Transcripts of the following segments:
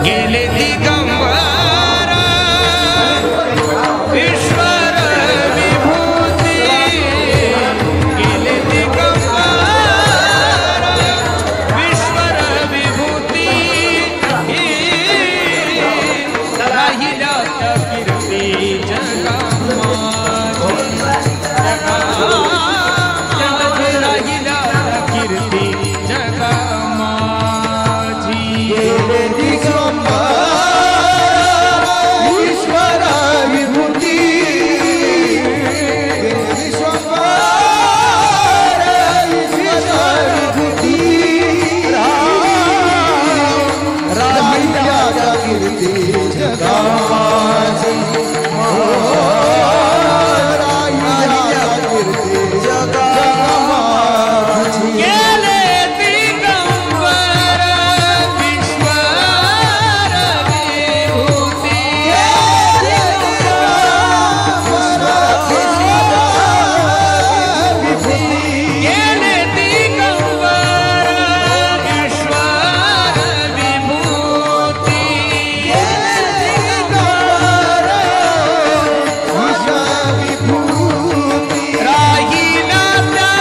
गेले दिगंबर ईश्वर विभूती गेले दिगंबर ईश्वर विभूती राहिल्या त्या कीर्ती जगामाजी राहिल्या त्या कीर्ती जगामाजी गेले दिगंबर ईश्वर विभूती राहिल्या त्या कीर्ती जगामाजी राहिल्या कीर्ती जगामाजी गेले दिगंबर ईश्वर विभूती गेले दिगंबर ईश्वर विभूती राहिला त्या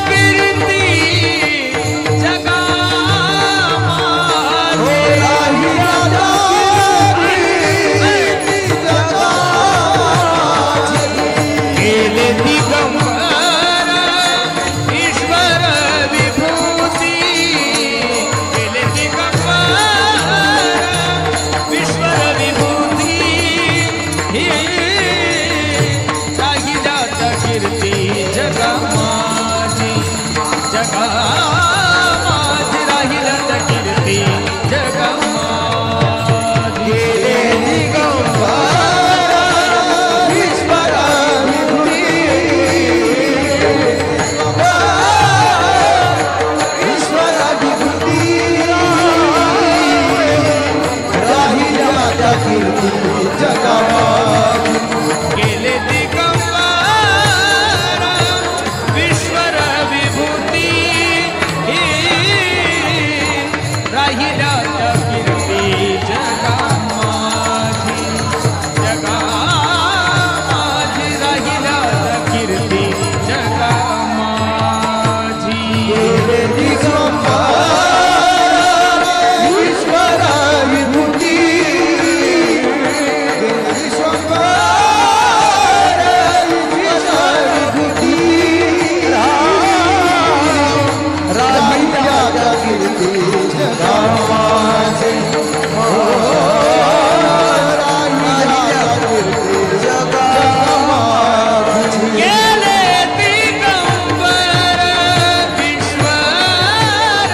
कीर्ती जगामाजी गेले दिगंबर ईश्वर विभूती गेले दिगंबर ईश्वर विभूती राहिल्या त्या कीर्ती जगामाजी जगामाजी राहिल्या त्या कीर्ती जगामाजी गेले दिगंबर ईश्वर विभूती ईश्वर विभूती राहिल्या त्या कीर्ती जगामाजी गेले दिगंबर ईश्वर विभूती राहिल्या त्या कीर्ती जगामाजी जगामाजी राहिल्या त्या कीर्ती जगामाजी गेले दिगंबर ईश्वर विभूती राहिल्या त्या कीर्ती जगामाजी राहिल्या कीर्ती जगामाजी गेले दिगंबर ईश्वर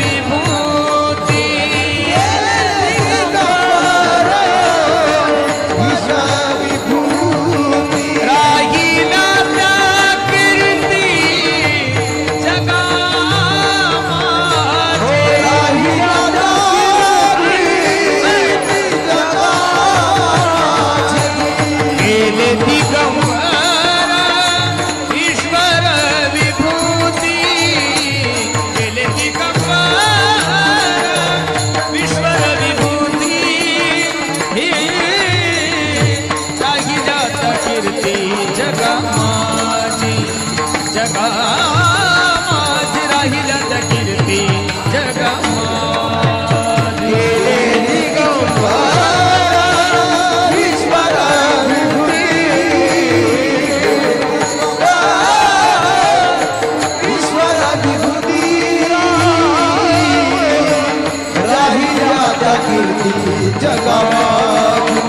विभूती गेले दिगंबर ईश्वर विभूती राहिला त्या कीर्ती जगामाजी गेले दिगंबर ईश्वर विभूती गेले दिगंबर ईश्वर विभूती राहिल्या त्या कीर्ती जगामाजी जगामाजी राहिल्या त्या कीर्ती जगामाजी गेले दिगंबर ईश्वर विभूती ईश्वर विभूती राहिल्या त्या कीर्ती जगामाजी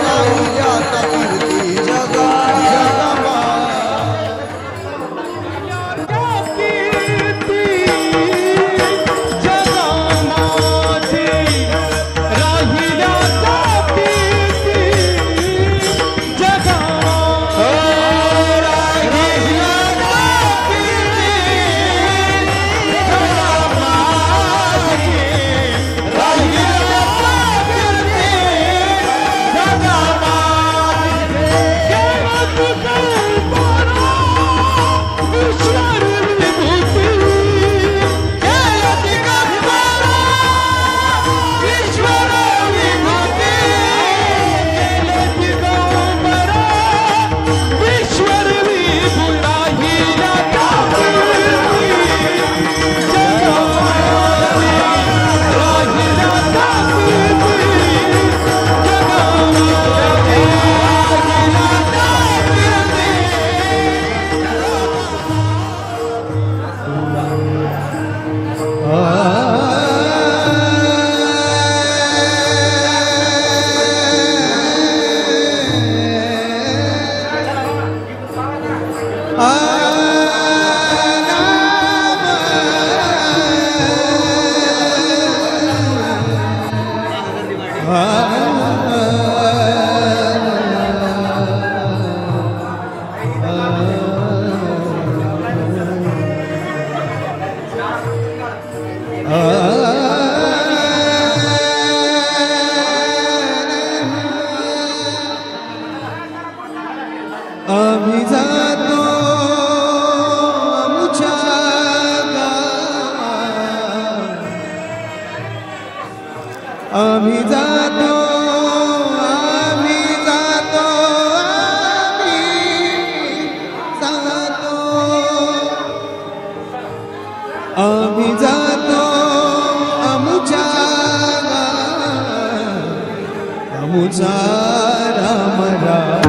राहिल्या त्या कीर्ती जगामाजी आम्ही जातो आमच्या गावात, आम्ही जातो आम्ही जातो आम्ही जातो आमच्या गावात, आमचा राम राम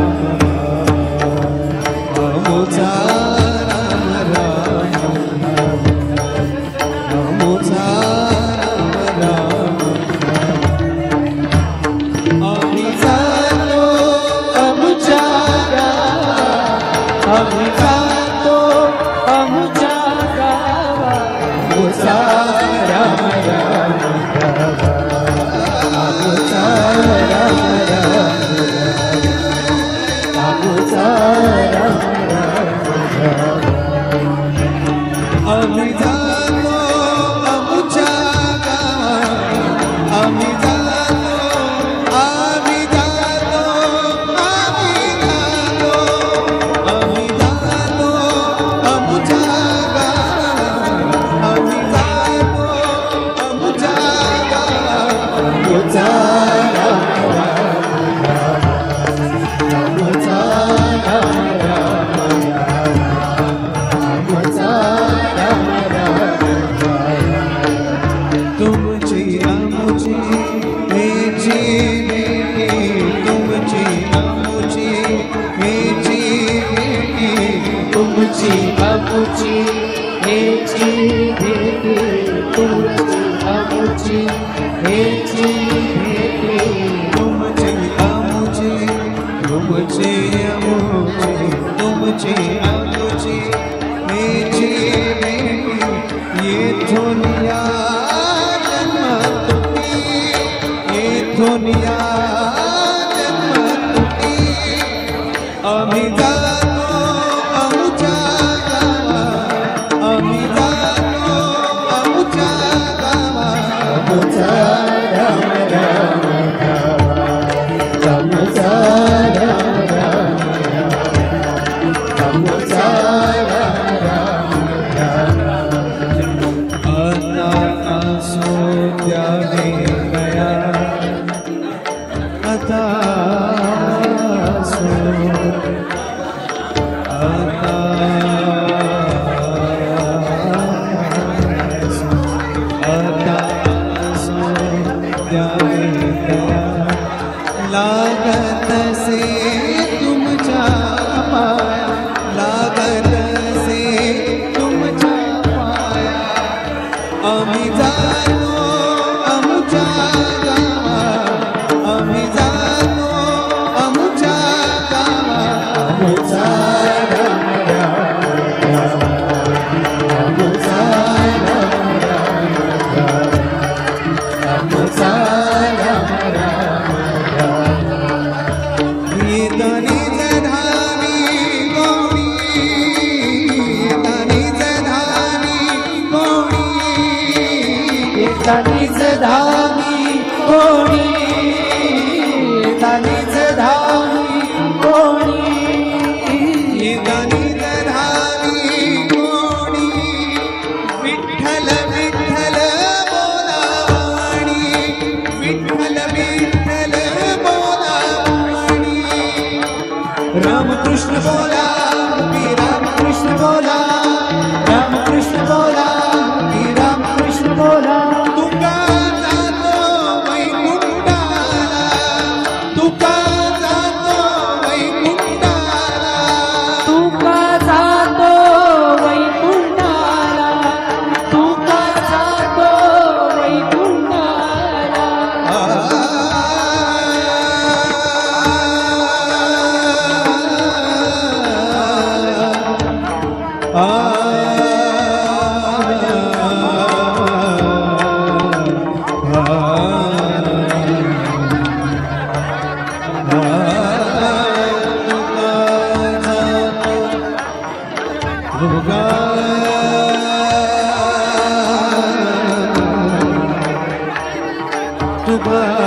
तुका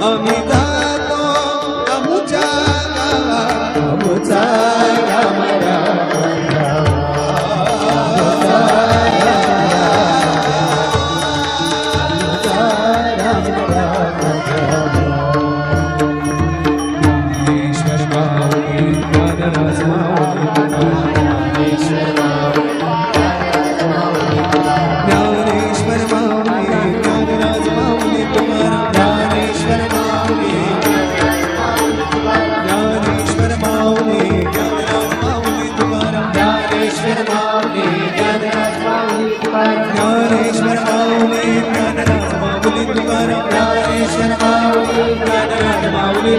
Amida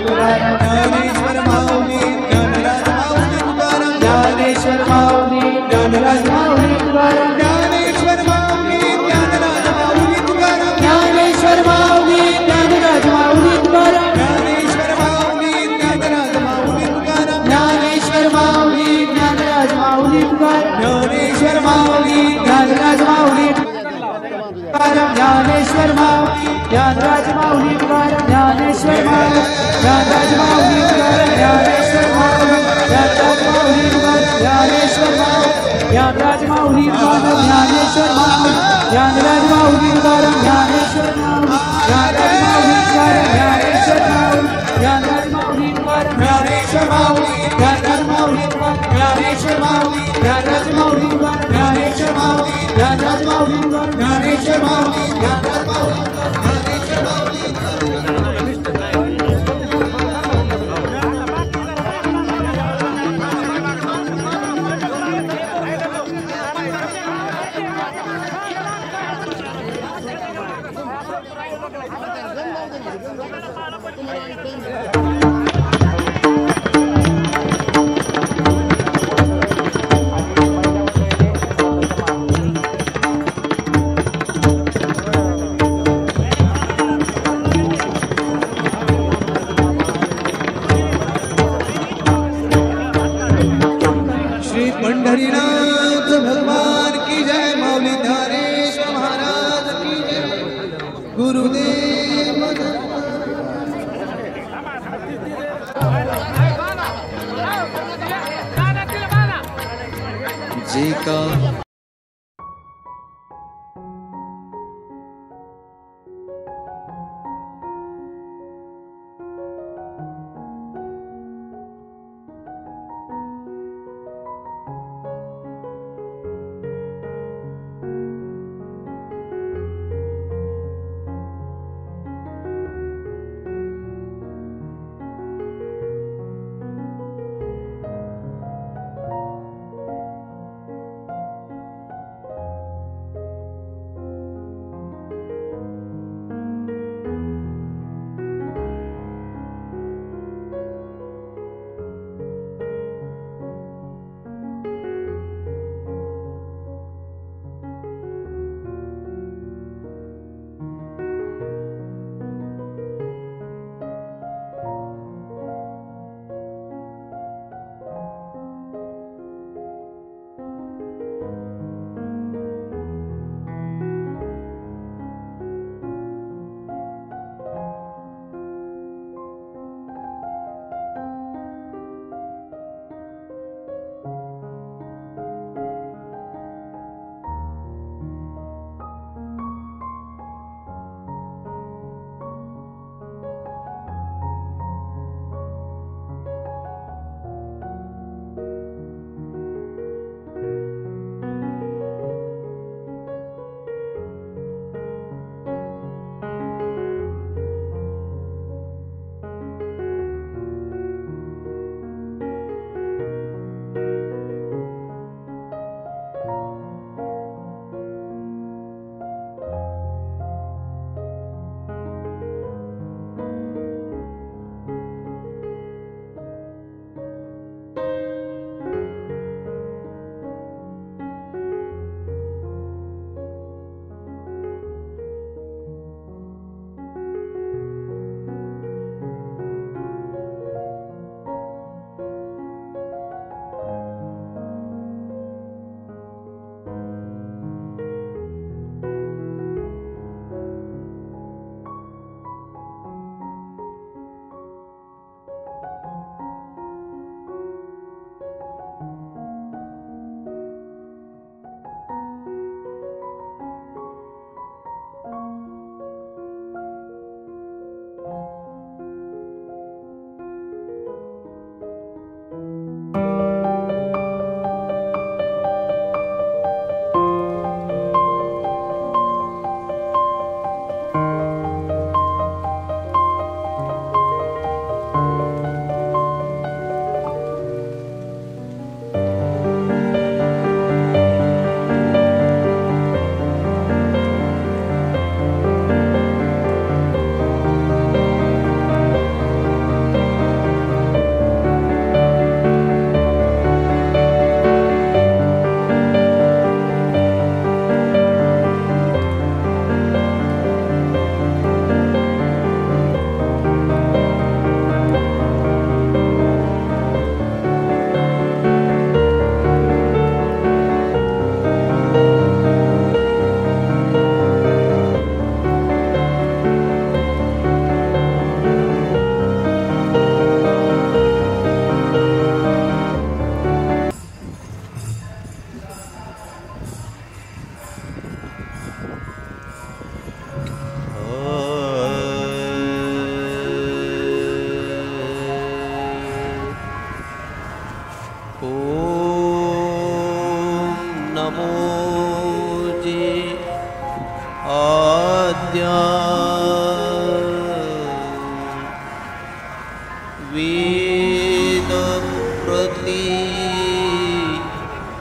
तुकाराम ज्ञानेश्वर माऊली ज्ञानराज माऊली तुकाराम ज्ञानेश्वर माऊली ज्ञानराज माऊली तुकाराम ज्ञानेश्वर माऊली ज्ञानराज माऊली तुकाराम ज्ञानेश्वर माऊली ज्ञानराज माऊली तुकाराम ज्ञानेश्वर माऊली ज्ञानराज माऊली तुकाराम ज्ञानेश्वर माऊली ज्ञानराज माऊली तुकाराम ज्ञानेश्वर माऊली ज्ञानराज माऊली तुकाराम ज्ञानेश्वर माऊली ज्ञानराज माऊली तुकाराम ज्ञानेश्वर माऊली ज्ञानराज माऊली तुकाराम ज्ञानेश्वर माऊली ज्ञानराज माऊली तुकाराम ज्ञानेश्वर माऊली ज्ञानराज माऊली तुकाराम ज्ञानेश्वर माऊली ज्ञानराज माऊली तुकाराम ज्ञानेश्वर माऊली ज्ञानराज माऊली तुकाराम ज्ञानेश्वर माऊली ज्ञानराज माऊली तुकाराम ज्ञानेश्वर माऊली ज्ञानराज माऊली तुकाराम ज्ञानेश्वर माऊली ज्ञानराज माऊली तुकाराम ज्ञानेश्वर माऊली ज्ञानराज माऊली तुकाराम ज्ञानेश्वर माऊली ज्ञानराज माऊली ज्ञानेश्वर माऊली श्री पंढरीनाथ भगवान की जय माऊली ज्ञानेश्वर महाराज की जय गुरुदेव जे का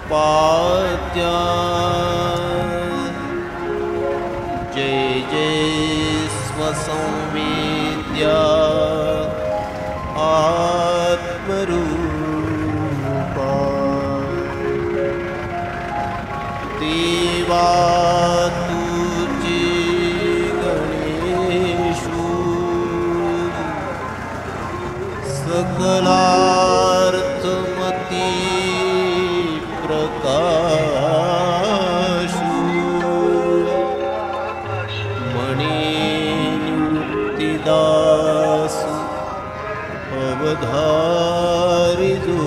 पाद्या जय जय स्वसंवेद्या आत्मरूपा देवा तुझे गणेशु सकलार्थमती प्रकाशु मणिनिवृत्तिदासु अवधारिजो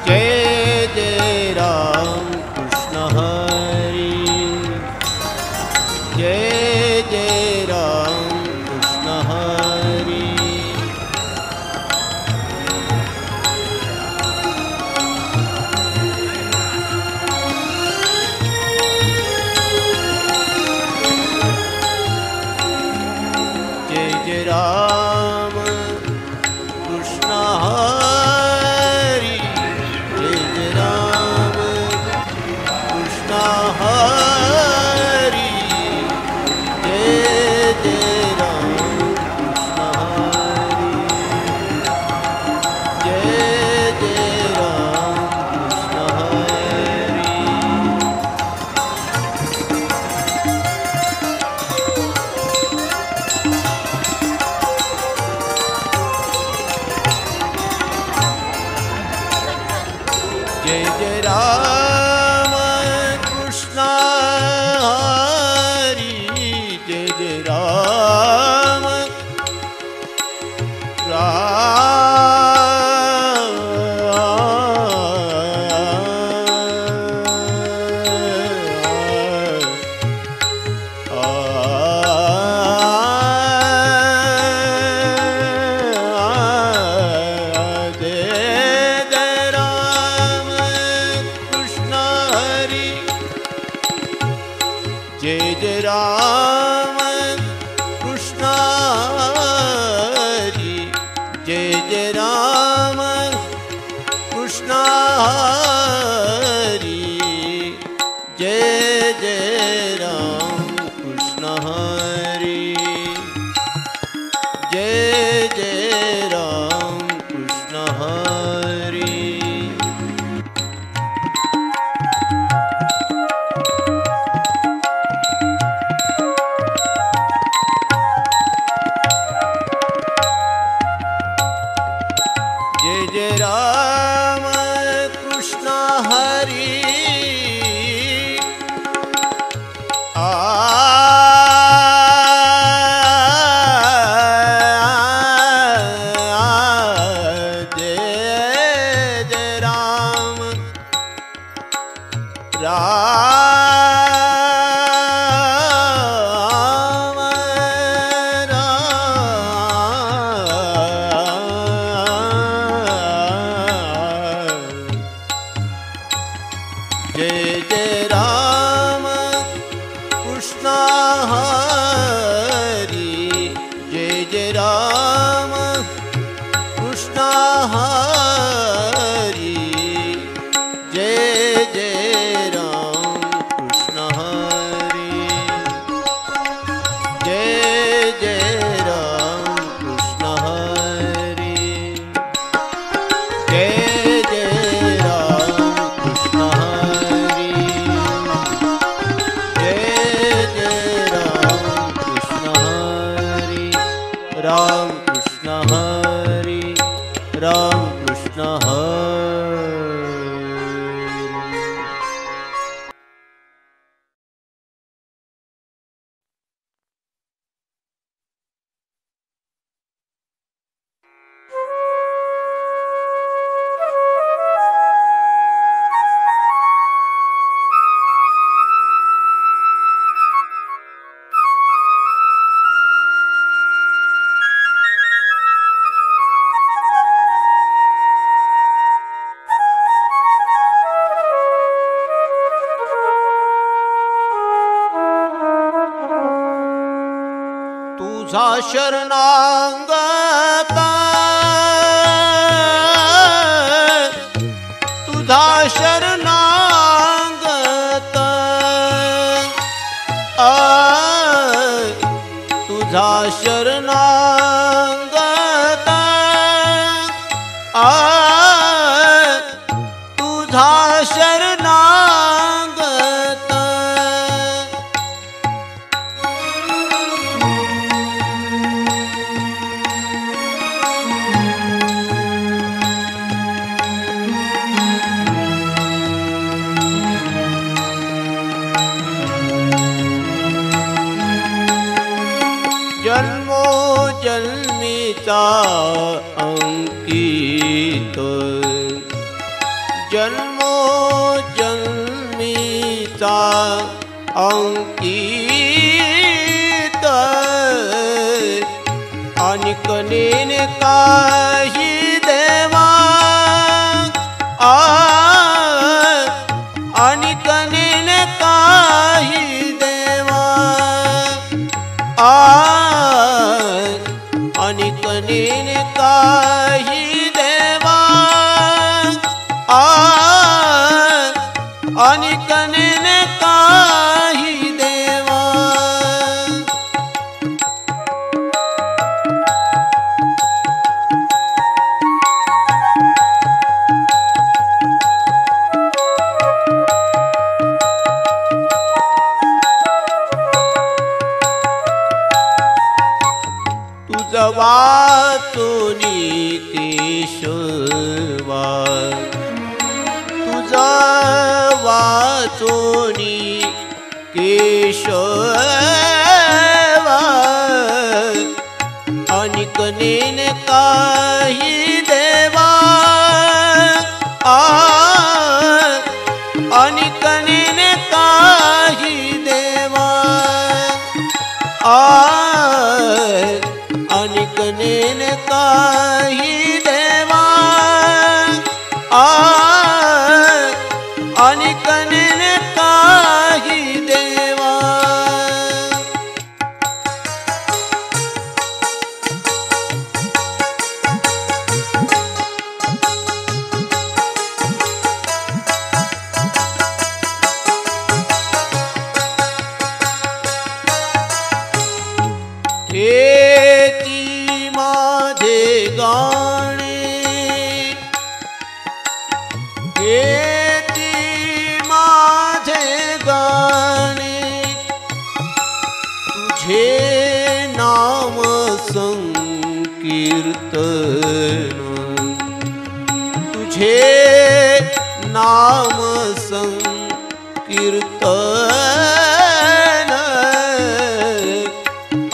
जय तुझा शरणागता तुझा शरणागत तुझा शरणागत तुझा शरणागत जन्मो जन्मीचा अंकित जन्मो जन्मीचा अंकित अनिक नेने काही देवा अनिक नेने काही देवा अनिक नेने काही देवा अनिक नेने काही देवा तुझ वाचोनी केशवा तुझ वाचोनी केशवा अनिक नेने काही देवा अनिक नेने काही देवा अनिक नेने काही देवा अनिक नेने काही देवा हेती माझे गाणे हेती माझे गाणे तुझे नाम संकीर्तन तुझे नाम संकीर्तन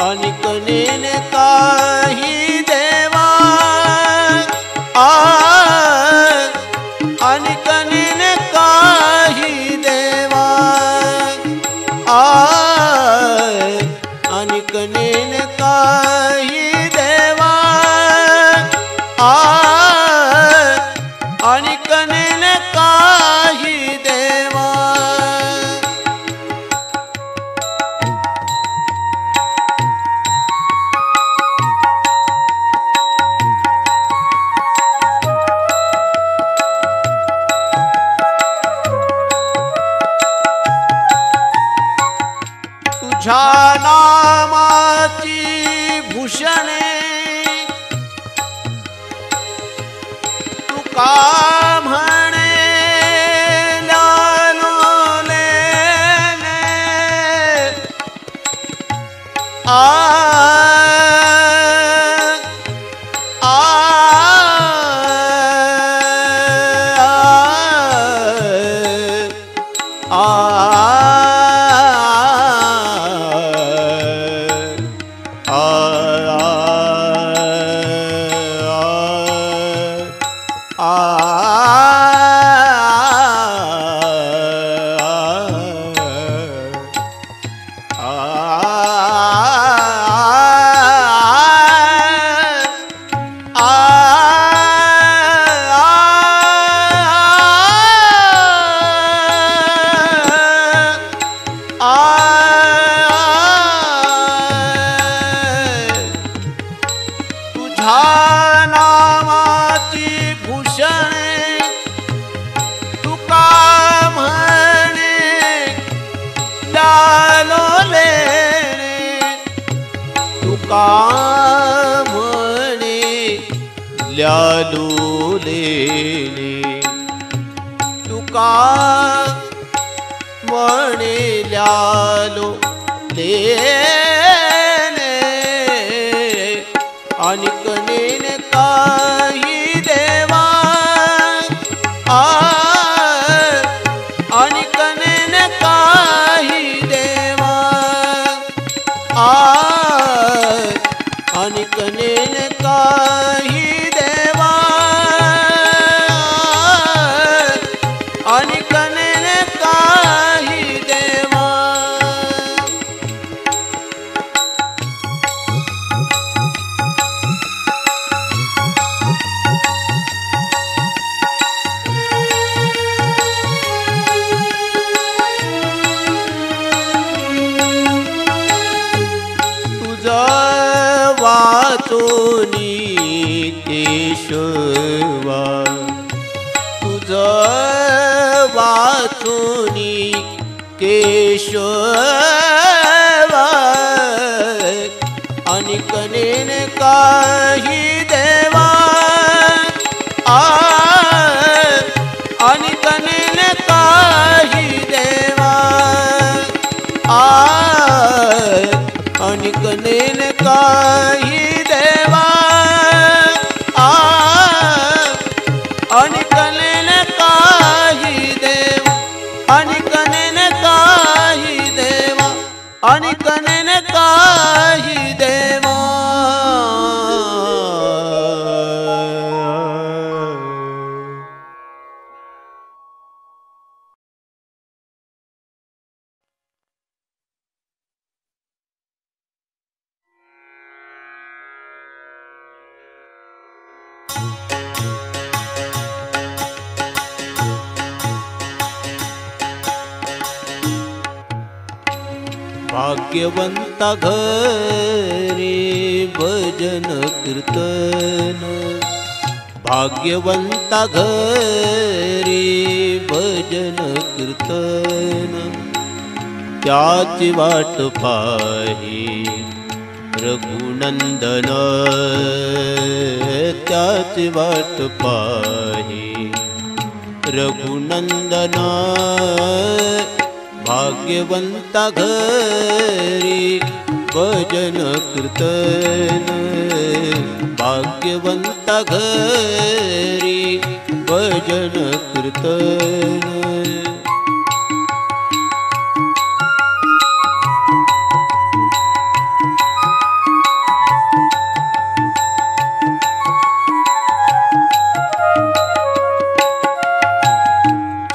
अनिक नेने काही देवा अनिक नेने काही देवा अनिक नेने काही देवा अनिक नेने काही देवा तुझ्या नामाची भूषणे तुका म्हणे लालोलेले देणे अनिक नेने काही देवा अनिक नेने काही देवा अनिक नेने काही देवा अनिक नेने काही देवा वाचोनी केशवा तुझ वाचोनी केशवा अनिक नेने काही देवा अनिक नेने काही देवा अनिक नेने काही देवा अनिक नेने काही देवा अनिक नेने काही देवा अनिक नेने काही देवा भाग्यवंता घरी भजन कीर्तन भाग्यवंता घरी भजन कीर्तन त्याची वाट पाही रघुनंदन त्याची वाट पाही रघुनंदन भाग्यवंता घरी भजन कीर्तन भाग्यवंता घरी भजन कीर्तन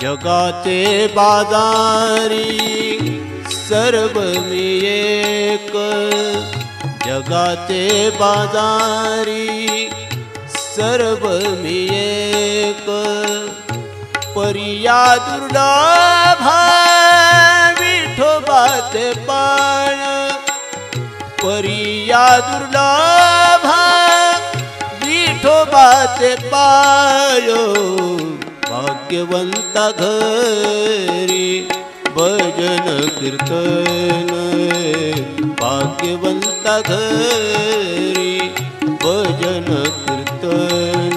जगाचे बाजारी सर्व मी एक जगाचे बाजारी सर्व मी एक परिया दुर्लभा विठोबाचे पाय परिया दुर्लभा विठोबाचे पाय भाग्यवंता घरी भजन कीर्तन भाग्यवंता घरी भजन कीर्तन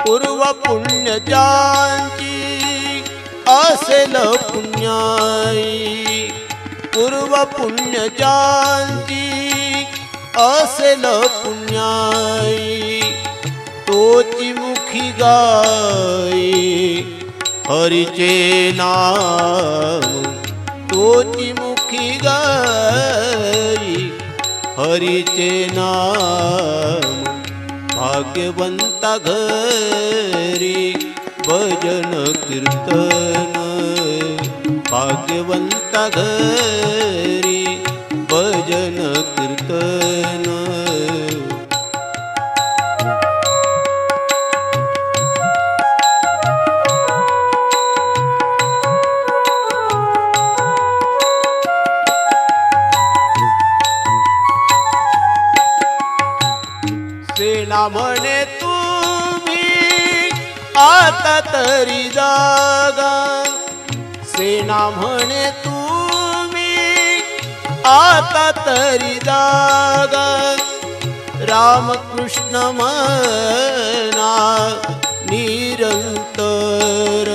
पूर्व पुण्यजांची असेल पुण्याई पूर्व पुण्यजांची असेल पुण्याई तोची मुखी गाई हरीचे नाम तोची मुखी गाई हरीचे नाम भाग्यवंता घरी भजन कीर्तन भाग्यवंता घरी भजन कीर्तन सेना म्हणे तुम्ही आता तरी जागा सेना म्हणे तुम्ही आता तरी जागा रामकृष्ण म्हणा निरंतर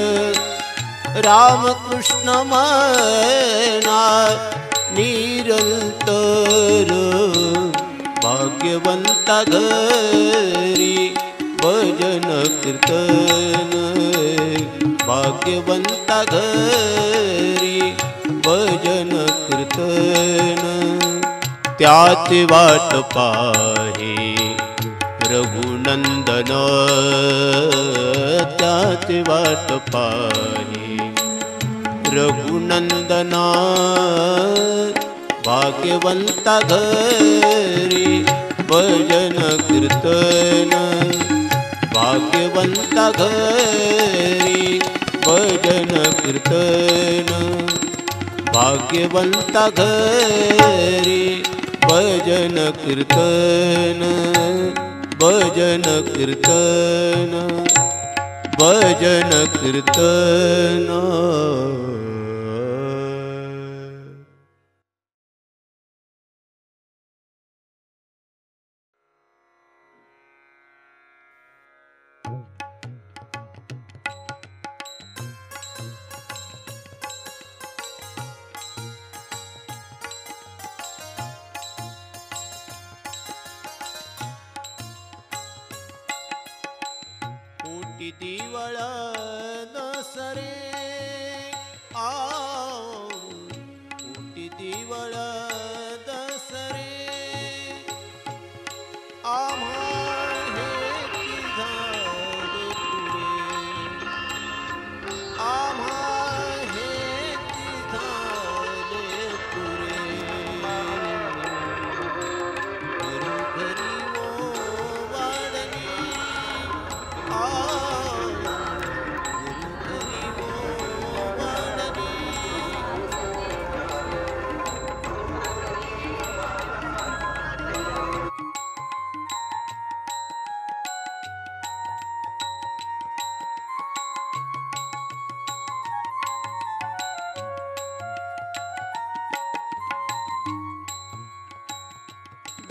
रामकृष्ण म्हणा निरंतर भाग्यवंता घरी भजन कीर्तन भाग्यवंता घरी भजन कीर्तन त्याची वाट पाहे रघुनंदन त्याची वाट पाहे रघुनंदन भाग्यवंता घरी भजन कीर्तन भाग्यवंता घरी भजन कीर्तन भाग्यवंता घरी भजन कीर्तन भजन कीर्तन भजन कीर्तन दिवळा दसरे उटी दिवळा दसरे आम्हा हेती झाले पुरे आम्हा हेती झाले पुरे घरी ओ वाढणी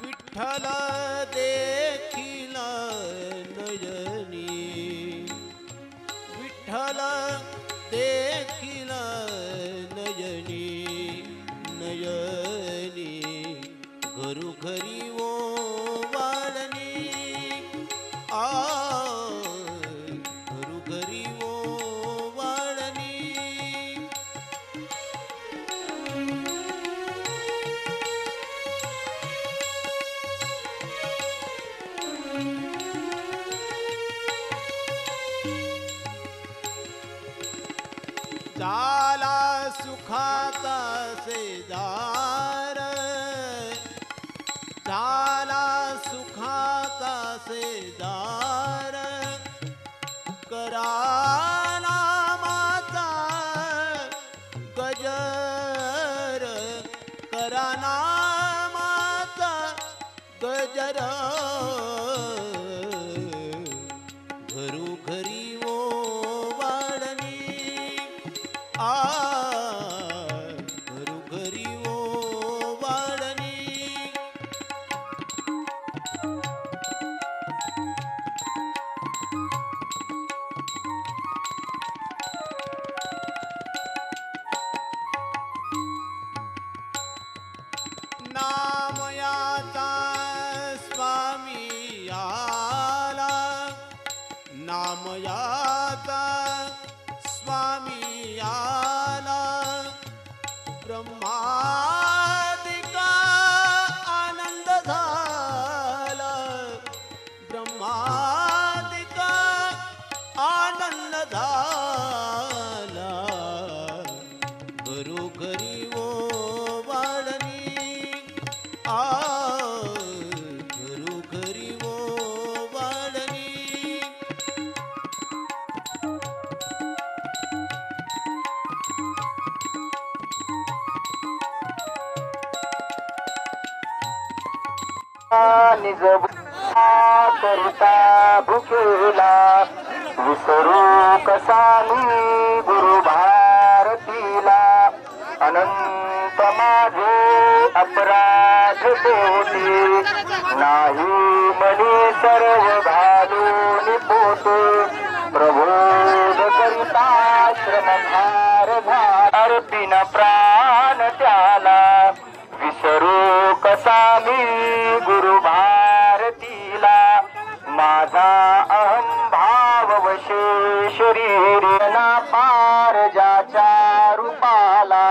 विठ्ठल देखील नयनी विठ्ठल देखील नयनी नयनी घरोघरी ओ वाळणी घरोघरी ओ वाळणी झाला सुखाचा सेदार झाला सुखाचा सेदार करा नामाचा गजर करा नामाचा गजर घरोघरी ओ वाळणी घरोघरी ओ वाळणी नामयाचा स्वामी आला नामयाचा स्वामी आला ब्रह्मादिका आनंद झाला ब्रह्मादिका आनंद झाला घरोघरी ओ वाळणी घरोघरी ओ वाळणी निज करिता भुकेला विसरू कसा मी गुरु भारतीला अनंत माझे मोठी नाही मनी सर्व घालून पोते प्रबोध करिता श्रमभार झार पिन प्राण त्याला विसरू कसा मी गुरु भारतीला माझा अहम भाव वशे शरीर ना पार ज्याच्या रूपाला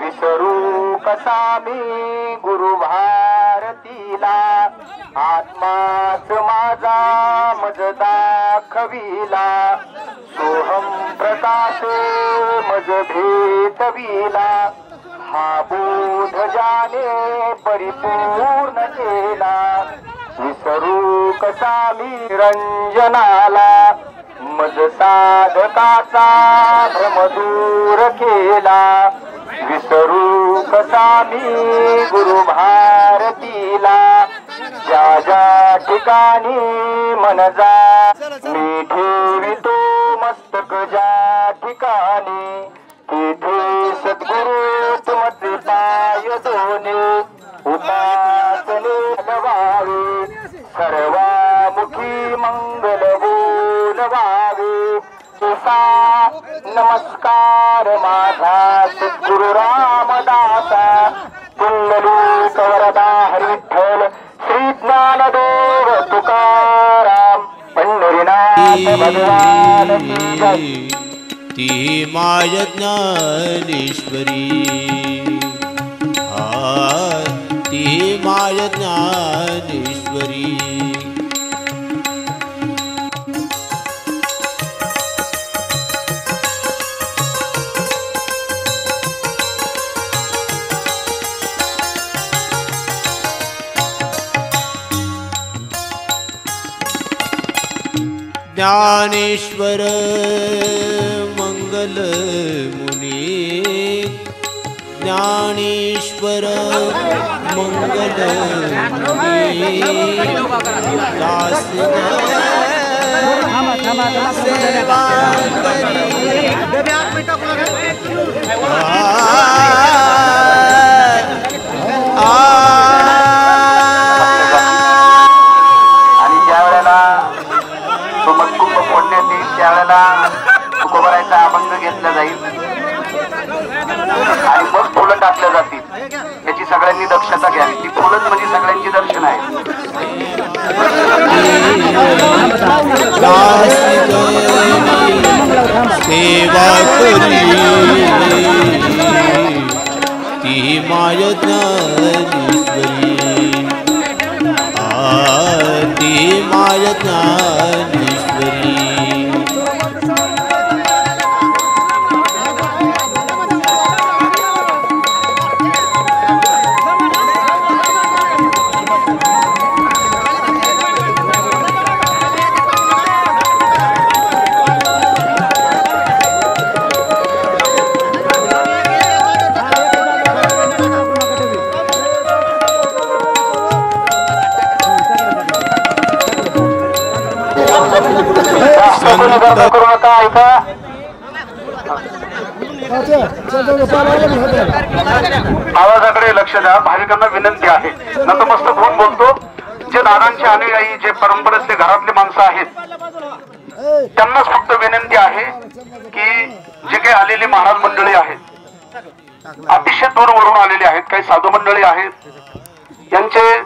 विसरू कसा मी गुरु भारतीला आत्माच माझा मज दाखविला सोहम प्रकाश मज भेटविला हा बोध जाने परिपूर्ण केला विसरू कसा मी रंजनाला मज साधकाचा भ्रम दूर केला विसरू कसा मी गुरु भारतीला ज्या ज्या ठिकाणी मन जा मी ठेवितो मस्तक ज्या ठिकाणी तेथे सद्गुरु तुमचे पाय दोने उपासने लवावे सर्वामुखी मंगल बोलवावे तुसा नमस्कार माझा सद्गुरु रामदासा पुंडलिक वरदा हरिविठ्ठल श्री ज्ञानदेव तुकाराम पंढरीनाथ भगवान की जय. ती माय ज्ञानेश्वरी ती माय ज्ञानेश्वरी ज्ञानेश्वर मंगल मुनी ज्ञानेश्वर मंगल मुनी दास सेवा त्यावेळेला तुकोबरायचा अभंग घेतला जाईल आणि मग फुलं टाकल्या जातील याची सगळ्यांनी दक्षता घ्यावी. ती फुलंच म्हणजे सगळ्यांची दर्शन आहे. सेवा करी ती माय ज्ञानेश्वरी ती माय ज्ञानेश्वरी करू नका. ऐका आवाजाकडे लक्ष द्या. भाविकांना विनंती आहे. नतमस्तक होऊन बोलतो. जे दादांचे अनुयायी जे परंपरेतले घरातले माणसं आहेत त्यांनाच फक्त विनंती आहे की जे काही आलेली महाराज मंडळी आहेत अतिशय दूरवरून आलेले आहेत काही साधू मंडळी आहेत यांचे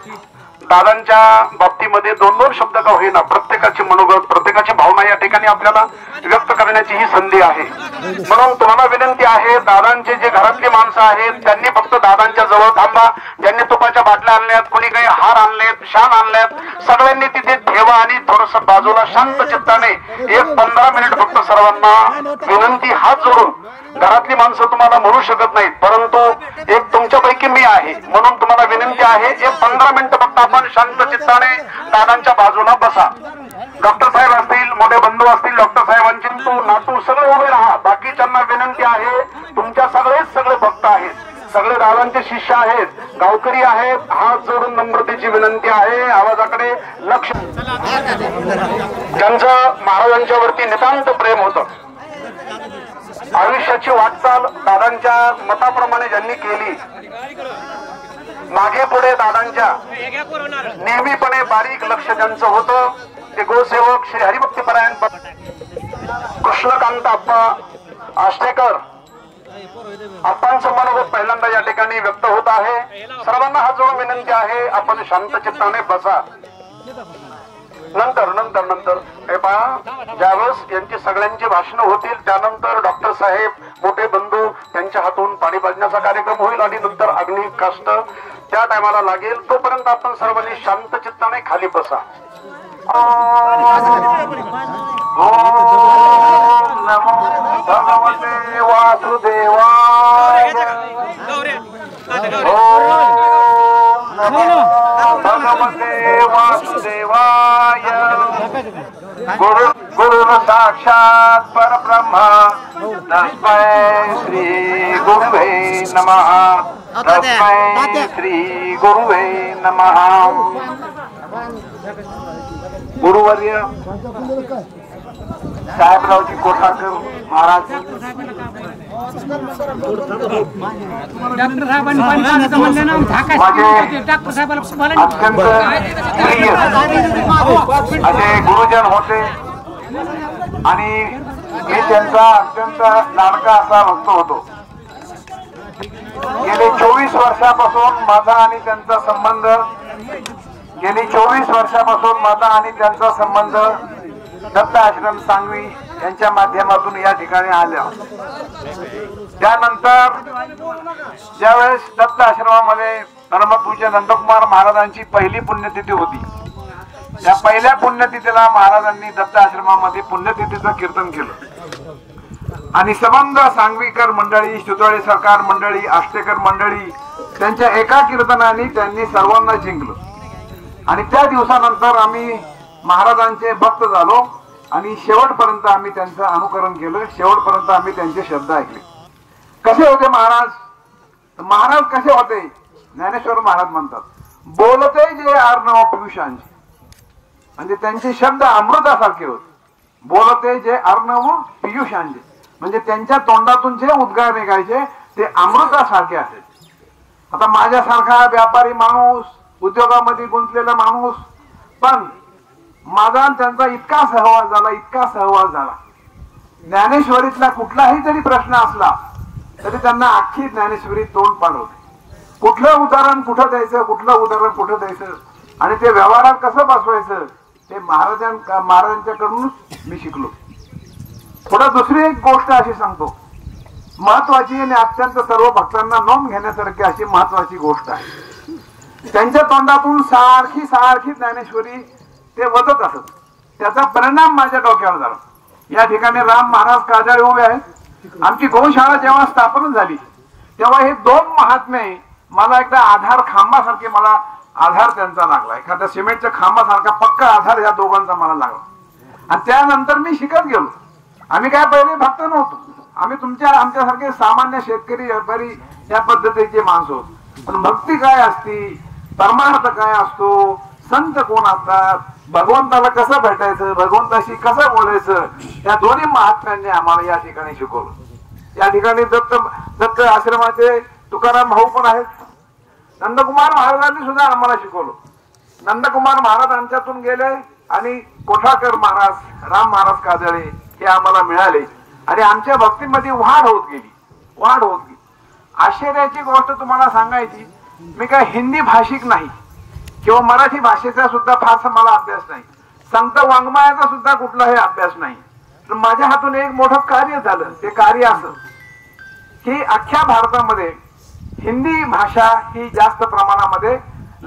दादांच्या बाबतीमध्ये दोन दोन शब्द का होईना प्रत्येकाची मनोगत प्रत्येकाची भावना या ठिकाणी आपल्याला व्यक्त करण्याची ही संधी आहे. म्हणून तुम्हाला विनंती आहे दादांचे जे घरातली माणसं आहेत त्यांनी फक्त दादांच्या जवळ थांबा. ज्यांनी तुपाच्या बाटल्या आणल्यात कोणी काही हार आणलेत शान आणल्यात सगळ्यांनी तिथे ठेवा आणि थोडस बाजूला शांत चित्ताने एक 15 मिनिट फक्त सर्वांना विनंती हात जोडून. घरातली माणसं तुम्हाला म्हणू शकत नाहीत परंतु एक तुमच्यापैकी मी आहे म्हणून तुम्हाला विनंती आहे एक 15 मिनिटं फक्त आपण शांत चित्ताने दादांच्या बाजूला बसा. डॉक्टर साहेब असतील मोठे बंधू असतील डॉक्टर साहेबांचे तू नातू सगळे उभे राहा. बाकीच्यांना विनंती आहे तुमच्या सगळे भक्त आहेत सगळे दादांचे शिष्य आहेत गावकरी आहेत हात जोडून नम्रतेची विनंती आहे. आवाजाकडे लक्ष. ज्यांचं महाराजांच्या वरती नितांत प्रेम होतं आयुष्याची वाटचाल दादांच्या मताप्रमाणे ज्यांनी केली मागे पुढे दादांच्या नेहमीपणे बारीक लक्ष ज्यांचं होतं ते गोसेवक श्री हरिभक्तीपरायण कृष्णकांत आप्पा आष्टेकर आप्पांचं मनोगत पहिल्यांदा या ठिकाणी व्यक्त होत आहे. सर्वांना हात जोडून विनंती आहे, आपण शांत चित्ताने बसा. नंतर नंतर नंतर हे पहा, ज्यावेळेस यांची सगळ्यांची भाषणं होतील त्यानंतर डॉक्टर साहेब मोठे बंधू त्यांच्या हातून पाणी पाजण्याचा कार्यक्रम होईल आणि नंतर अग्नी काष्ट त्या टायमाला लागेल. तोपर्यंत आपण सर्वांनी शांत चित्ताने खाली बसा. ओम नमो भगवते वासुदेवाय. ओम नमो भगवते वासुदेवाय. गुरु साक्षात परब्रह्म तस्मै श्री गुरुवे नमः. तस्मै श्री गुरुवे नमः. गुरुवर्य साहेबरावजी कोठाकर महाराज डॉक्टर साहेबांनी पाणी म्हणलं ना डॉक्टर साहेबांना अत्यंत प्रिय असे गुरुजन होते आणि मी त्यांचा अत्यंत लाडका असा भक्त होतो. गेले 24 वर्षापासून माझा आणि त्यांचा संबंध दत्त आश्रम सांगवी यांच्या माध्यमातून या ठिकाणी आल्या. त्यानंतर ज्यावेळेस दत्त आश्रमामध्ये परमपूज्य नंदकुमार महाराजांची पहिली पुण्यतिथी होती, त्या पहिल्या पुण्यतिथीला महाराजांनी दत्त आश्रमामध्ये पुण्यतिथीचं कीर्तन केलं आणि संबंध सांगवीकर मंडळी, सुतळे सरकार मंडळी, आष्टेकर मंडळी त्यांच्या एका कीर्तनाने त्यांनी सर्वांना जिंकलं. आणि त्या दिवसानंतर आम्ही महाराजांचे भक्त झालो आणि शेवटपर्यंत आम्ही त्यांचं अनुकरण केलं. शेवटपर्यंत आम्ही त्यांचे शब्द ऐकले. कसे होते महाराज? महाराज कसे होते? ज्ञानेश्वर महाराज म्हणतात, बोलते जे अर्णव पियुषांचे, म्हणजे त्यांचे शब्द अमृतासारखे होते. बोलते जे अर्णव पियुषांचे म्हणजे त्यांच्या तोंडातून जे उद्गार निघायचे ते अमृतासारखे असायचे. आता माझ्यासारखा व्यापारी माणूस, उद्योगामध्ये गुंतलेला माणूस, पण माझा त्यांचा इतका सहवास झाला, ज्ञानेश्वरीतला कुठलाही जरी प्रश्न असला तरी त्यांना अख्खी ज्ञानेश्वरी तोंड पाडवते. कुठलं उदाहरण कुठं द्यायचं आणि ते व्यवहारात कसं बसवायचं ते महाराजांच्याकडूनच मी शिकलो. पुढे दुसरी एक गोष्ट अशी सांगतो, महत्वाची आणि अत्यंत सर्व भक्तांना नोंद घेण्यासारखी अशी महत्वाची गोष्ट आहे. त्यांच्या तोंडातून सारखी ज्ञानेश्वरी ते वदत असत. त्याचा परिणाम माझ्या डोक्यावर झाला. या ठिकाणी राम महाराज काजळे उभे आहेत. आमची गौशाळा जेव्हा स्थापन झाली तेव्हा हे दोन महात्मे मला एकदा आधार खांबासारखे मला आधार त्यांचा लागला. एखाद्या सिमेंटच्या खांबासारखा पक्का आधार या दोघांचा मला लागला. आणि त्यानंतर मी शिकत गेलो. आम्ही काय पहिले भक्त नव्हतो, आम्ही आमच्यासारखे सामान्य शेतकरी व्यापारी या पद्धतीचे माणसं होतो. पण भक्ती काय असती, परमार्थ काय असतो, संत कोण असतात, भगवंताला कसं भेटायचं, भगवंताशी कसं बोलायचं, या दोन्ही महात्म्यांनी आम्हाला या ठिकाणी शिकवलं. या ठिकाणी दत्त आश्रमाचे तुकाराम भाऊ पण आहेत. नंदकुमार महाराजांनी सुद्धा आम्हाला शिकवलं. नंदकुमार महाराज आमच्यातून गेले आणि कोठाकर महाराज, राम महाराज काजळे हे आम्हाला मिळाले आणि आमच्या भक्तीमध्ये वाढ होत गेली. आश्चर्याची गोष्ट तुम्हाला सांगायची, मी काय हिंदी भाषिक नाही किंवा मराठी भाषेचा सुद्धा फारसा मला अभ्यास नाही, संत वाङ्मयाचा सुद्धा कुठलाही अभ्यास नाही. तर माझ्या हातून एक मोठं कार्य झालं. ते कार्य असं की अख्ख्या भारतामध्ये हिंदी भाषा ही जास्त प्रमाणामध्ये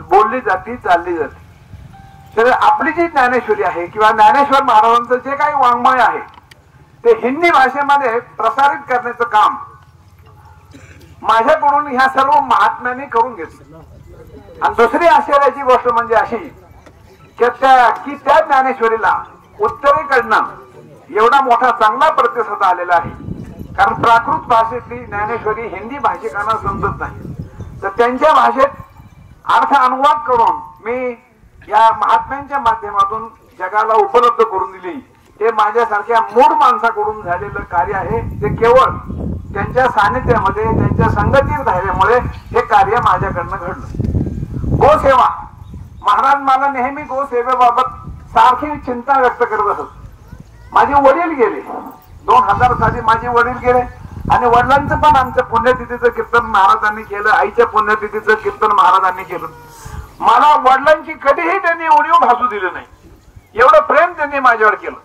बोलली जाते, चालली जाते. तर आपली जी ज्ञानेश्वरी आहे किंवा ज्ञानेश्वर महाराजांचं जे काही वाङ्मय आहे ते हिंदी भाषेमध्ये प्रसारित करण्याचं काम माझ्याकडून ह्या सर्व महात्म्यांनी करून घेतलं. आणि दुसरी आश्चर्याची गोष्ट म्हणजे अशी की त्या ज्ञानेश्वरीला उत्तरेकडनं एवढा मोठा चांगला प्रतिसाद आलेला आहे. कारण प्राकृत भाषेतली ज्ञानेश्वरी हिंदी भाषिकांना समजत नाही, तर त्यांच्या भाषेत अर्थ अनुवाद करून मी या महात्म्यांच्या माध्यमातून जगाला उपलब्ध करून दिली. हे माझ्यासारख्या मूढ माणसाकडून झालेलं कार्य आहे. ते केवळ त्यांच्या सानिध्यामध्ये, त्यांच्या संगतीत राहिल्यामुळे हे कार्य माझ्याकडनं घडलं. गोसेवा. महाराज मला नेहमी गोसेवेबाबत सारखी चिंता व्यक्त करत असत. माझे वडील गेले 2000 साली माझे वडील गेले आणि वडिलांचं पण आमच्या पुण्यतिथीचं कीर्तन महाराजांनी केलं, आईच्या पुण्यतिथीचं कीर्तन महाराजांनी केलं. मला वडिलांची कधीही त्यांनी उणीव भासू दिली नाही, एवढं प्रेम त्यांनी माझ्यावर केलं.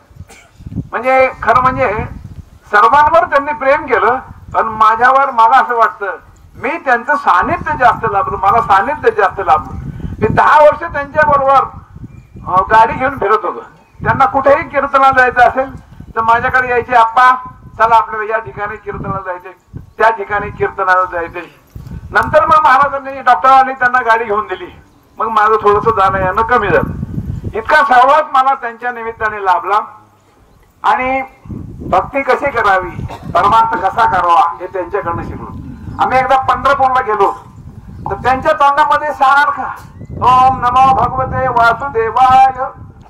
म्हणजे खरं म्हणजे सर्वांवर त्यांनी प्रेम केलं, पण माझ्यावर मला असं वाटतं मी त्यांचं सानिध्य जास्त लाभलो, मला सानिध्य जास्त लाभलं. मी 10 वर्ष त्यांच्या बरोबर गाडी घेऊन फिरत होतो. त्यांना कुठेही कीर्तनाला जायचं असेल तर माझ्याकडे यायचे, आप्पा चला आपल्याला या ठिकाणी कीर्तनाला जायचे, त्या ठिकाणी कीर्तनाला जायचे. नंतर मग महाराजांनी डॉक्टरांनी त्यांना गाडी घेऊन दिली, मग माझं थोडंसं जाणं येणं कमी झालं. इतका सहवास मला त्यांच्या निमित्ताने लाभला. आणि भक्ती कशी करावी, परमार्थ कसा करावा हे त्यांच्याकडनं शिकलो. आम्ही एकदा पंढरपूरला गेलो तर त्यांच्या तोंडामध्ये सारखा ओम नमो भगवते वासुदेवाय,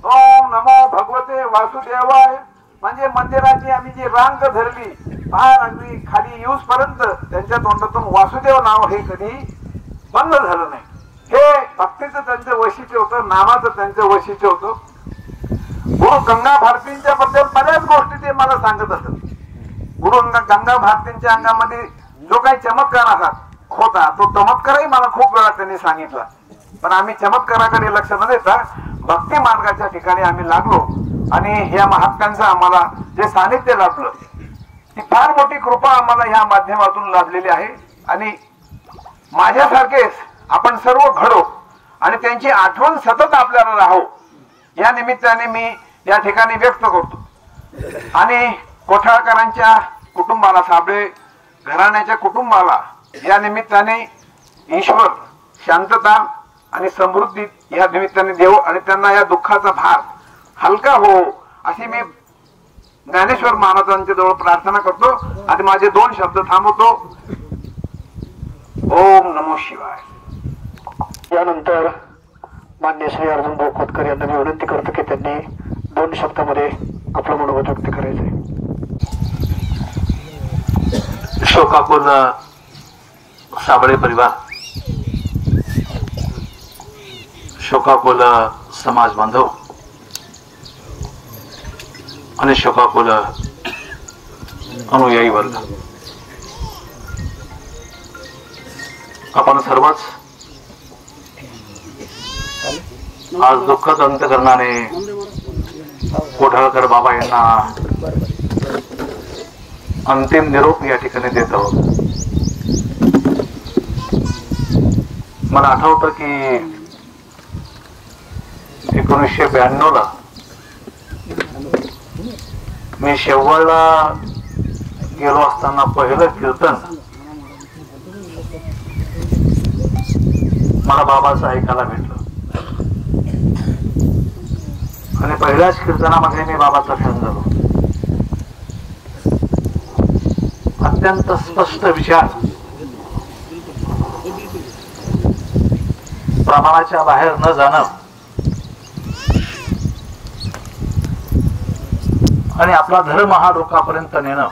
ओम नमो भगवते वासुदेवाय. म्हणजे मंदिराची आम्ही जी रांग धरली फार अगदी खाली येऊस पर्यंत त्यांच्या तोंडातून वासुदेव नाव हे कधी बंद झालं नाही. हे भक्तीचं त्यांचं वैशिष्ट्य होतं, नामाचं त्यांचं वैशिष्ट्य होतं. गुरु गंगा भारतींच्या बद्दल बऱ्याच गोष्टी ते मला सांगत असत. गुरु गंगा भारतींच्या अंगामध्ये जो काही चमत्कार होता तो चमत्कारही मला खूप वेळा त्यांनी सांगितला. पण आम्ही चमत्काराकडे लक्ष न देता भक्ती मार्गाच्या ठिकाणी आम्ही लागलो आणि ह्या महात्म्यांचं आम्हाला जे सानिध्य लाभलं ती फार मोठी कृपा आम्हाला ह्या माध्यमातून लाभलेली आहे. आणि माझ्यासारखेच आपण सर्व घडो आणि त्यांची आठवण सतत आपल्याला राहो या निमित्ताने मी या ठिकाणी व्यक्त करतो. आणि कोठाळकरांच्या कुटुंबाला, साबळे घराण्याच्या कुटुंबाला या निमित्ताने ईश्वर शांतता आणि समृद्धी या निमित्ताने देव आणि त्यांना या दुःखाचा भार हलका हो अशी मी ज्ञानेश्वर महाराजांच्या जवळ प्रार्थना करतो आणि माझे 2 शब्द थांबवतो. ओम नमो शिवाय. यानंतर मान्य श्री अर्जुन भाऊ खोतकर यांना मी विनंती करतो की त्यांनी 2 शब्दामध्ये आपलं मनोगत व्यक्त करायचंय. शोकाकुल साबळे परिवार, शोकाकुल समाज बांधव आणि शोकाकुल अनुयायी वर्ग, आपण सर्वच आज दुःखद अंतकरणाने कोठाळकर बाबा यांना अंतिम निरोप या ठिकाणी देत आहोत. मला आठवतं की 1992 ला मी शेवळला गेलो असताना पहिलं कीर्तन मला बाबाचं ऐकायला भेटलं आणि पहिल्याच कीर्तनामध्ये मी बाबाचा फॅन झालो. अत्यंत स्पष्ट विचार, प्रमाणाच्या बाहेर न जाणं आणि आपला धर्म हा लोकांपर्यंत नेणं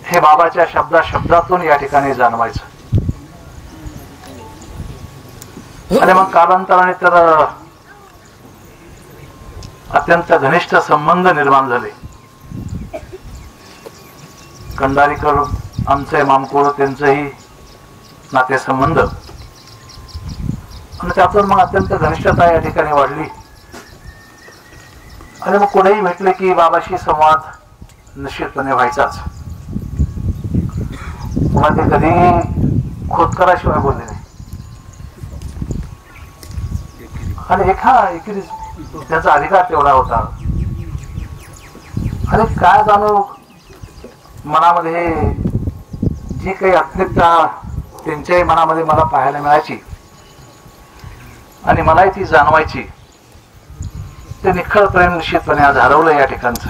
हे बाबाच्या शब्दातून या ठिकाणी जाणवायचं. आणि मग कालांतराने तर अत्यंत घनिष्ठ संबंध निर्माण झाले. कंडारीकर आमचे मामकोळ त्यांचंही नातेसंबंध आणि त्यातून मग अत्यंत घनिष्ठता या ठिकाणी वाढली. आणि मग कोणीही भेटले की बाबाशी संवाद निश्चितपणे व्हायचाच. मला ते कधी खोतकराशिवाय बोलले नाही. आणि एकेरी त्याचा अधिकार तेवढा होता. आणि काय जाणू मनामध्ये जी काही आत्मिकता त्यांच्याही मनामध्ये मला पाहायला मिळायची आणि मलाही ती जाणवायची, ते निखळ प्रेम निश्चितपणे आज हरवलं या ठिकाणचं.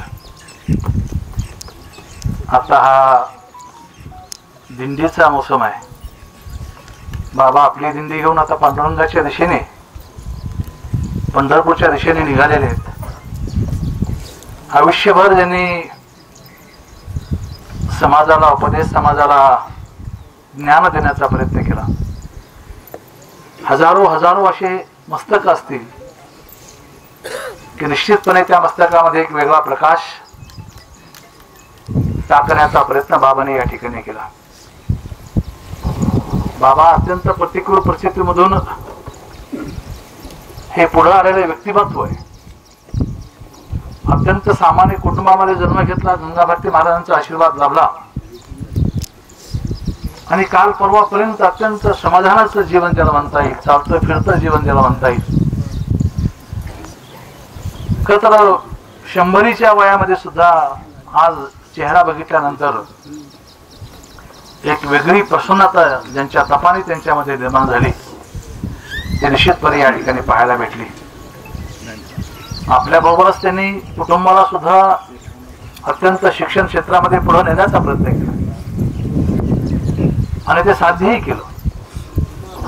आता हा दिंडीचा मोसम आहे. बाबा आपली दिंडी घेऊन आता पांडुरंगाच्या दिशेने, पंढरपूरच्या दिशेने निघालेले आहेत. आयुष्यभर ज्यांनी समाजाला उपदेश, समाजाला ज्ञान देण्याचा प्रयत्न केला. हजारो असे मस्तक असतील की निश्चितपणे त्या मस्तकामध्ये एक वेगळा प्रकाश टाकण्याचा प्रयत्न बाबांनी या ठिकाणी केला. बाबा अत्यंत प्रतिकूल परिस्थितीमधून हे पुढे आलेले व्यक्तिमत्व आहे. अत्यंत सामान्य कुटुंबामध्ये जन्म घेतला, गंगा भारती महाराजांचा आशीर्वाद लाभला आणि काल परवापर्यंत अत्यंत समाधानाचं जीवन ज्याला म्हणता येईल, चालतं फिरतं जीवन ज्याला म्हणता येईल. खरं तर 100च्या वयामध्ये सुद्धा आज चेहरा बघितल्यानंतर एक वेगळी प्रसन्नता ज्यांच्या तपाने त्यांच्यामध्ये निर्माण झाली ते निश्चितपणे या ठिकाणी पाहायला भेटली. आपल्या बरोबरच त्यांनी कुटुंबाला सुद्धा अत्यंत शिक्षण क्षेत्रामध्ये पुढे नेण्याचा प्रयत्न केला आणि ते साध्यही केलं.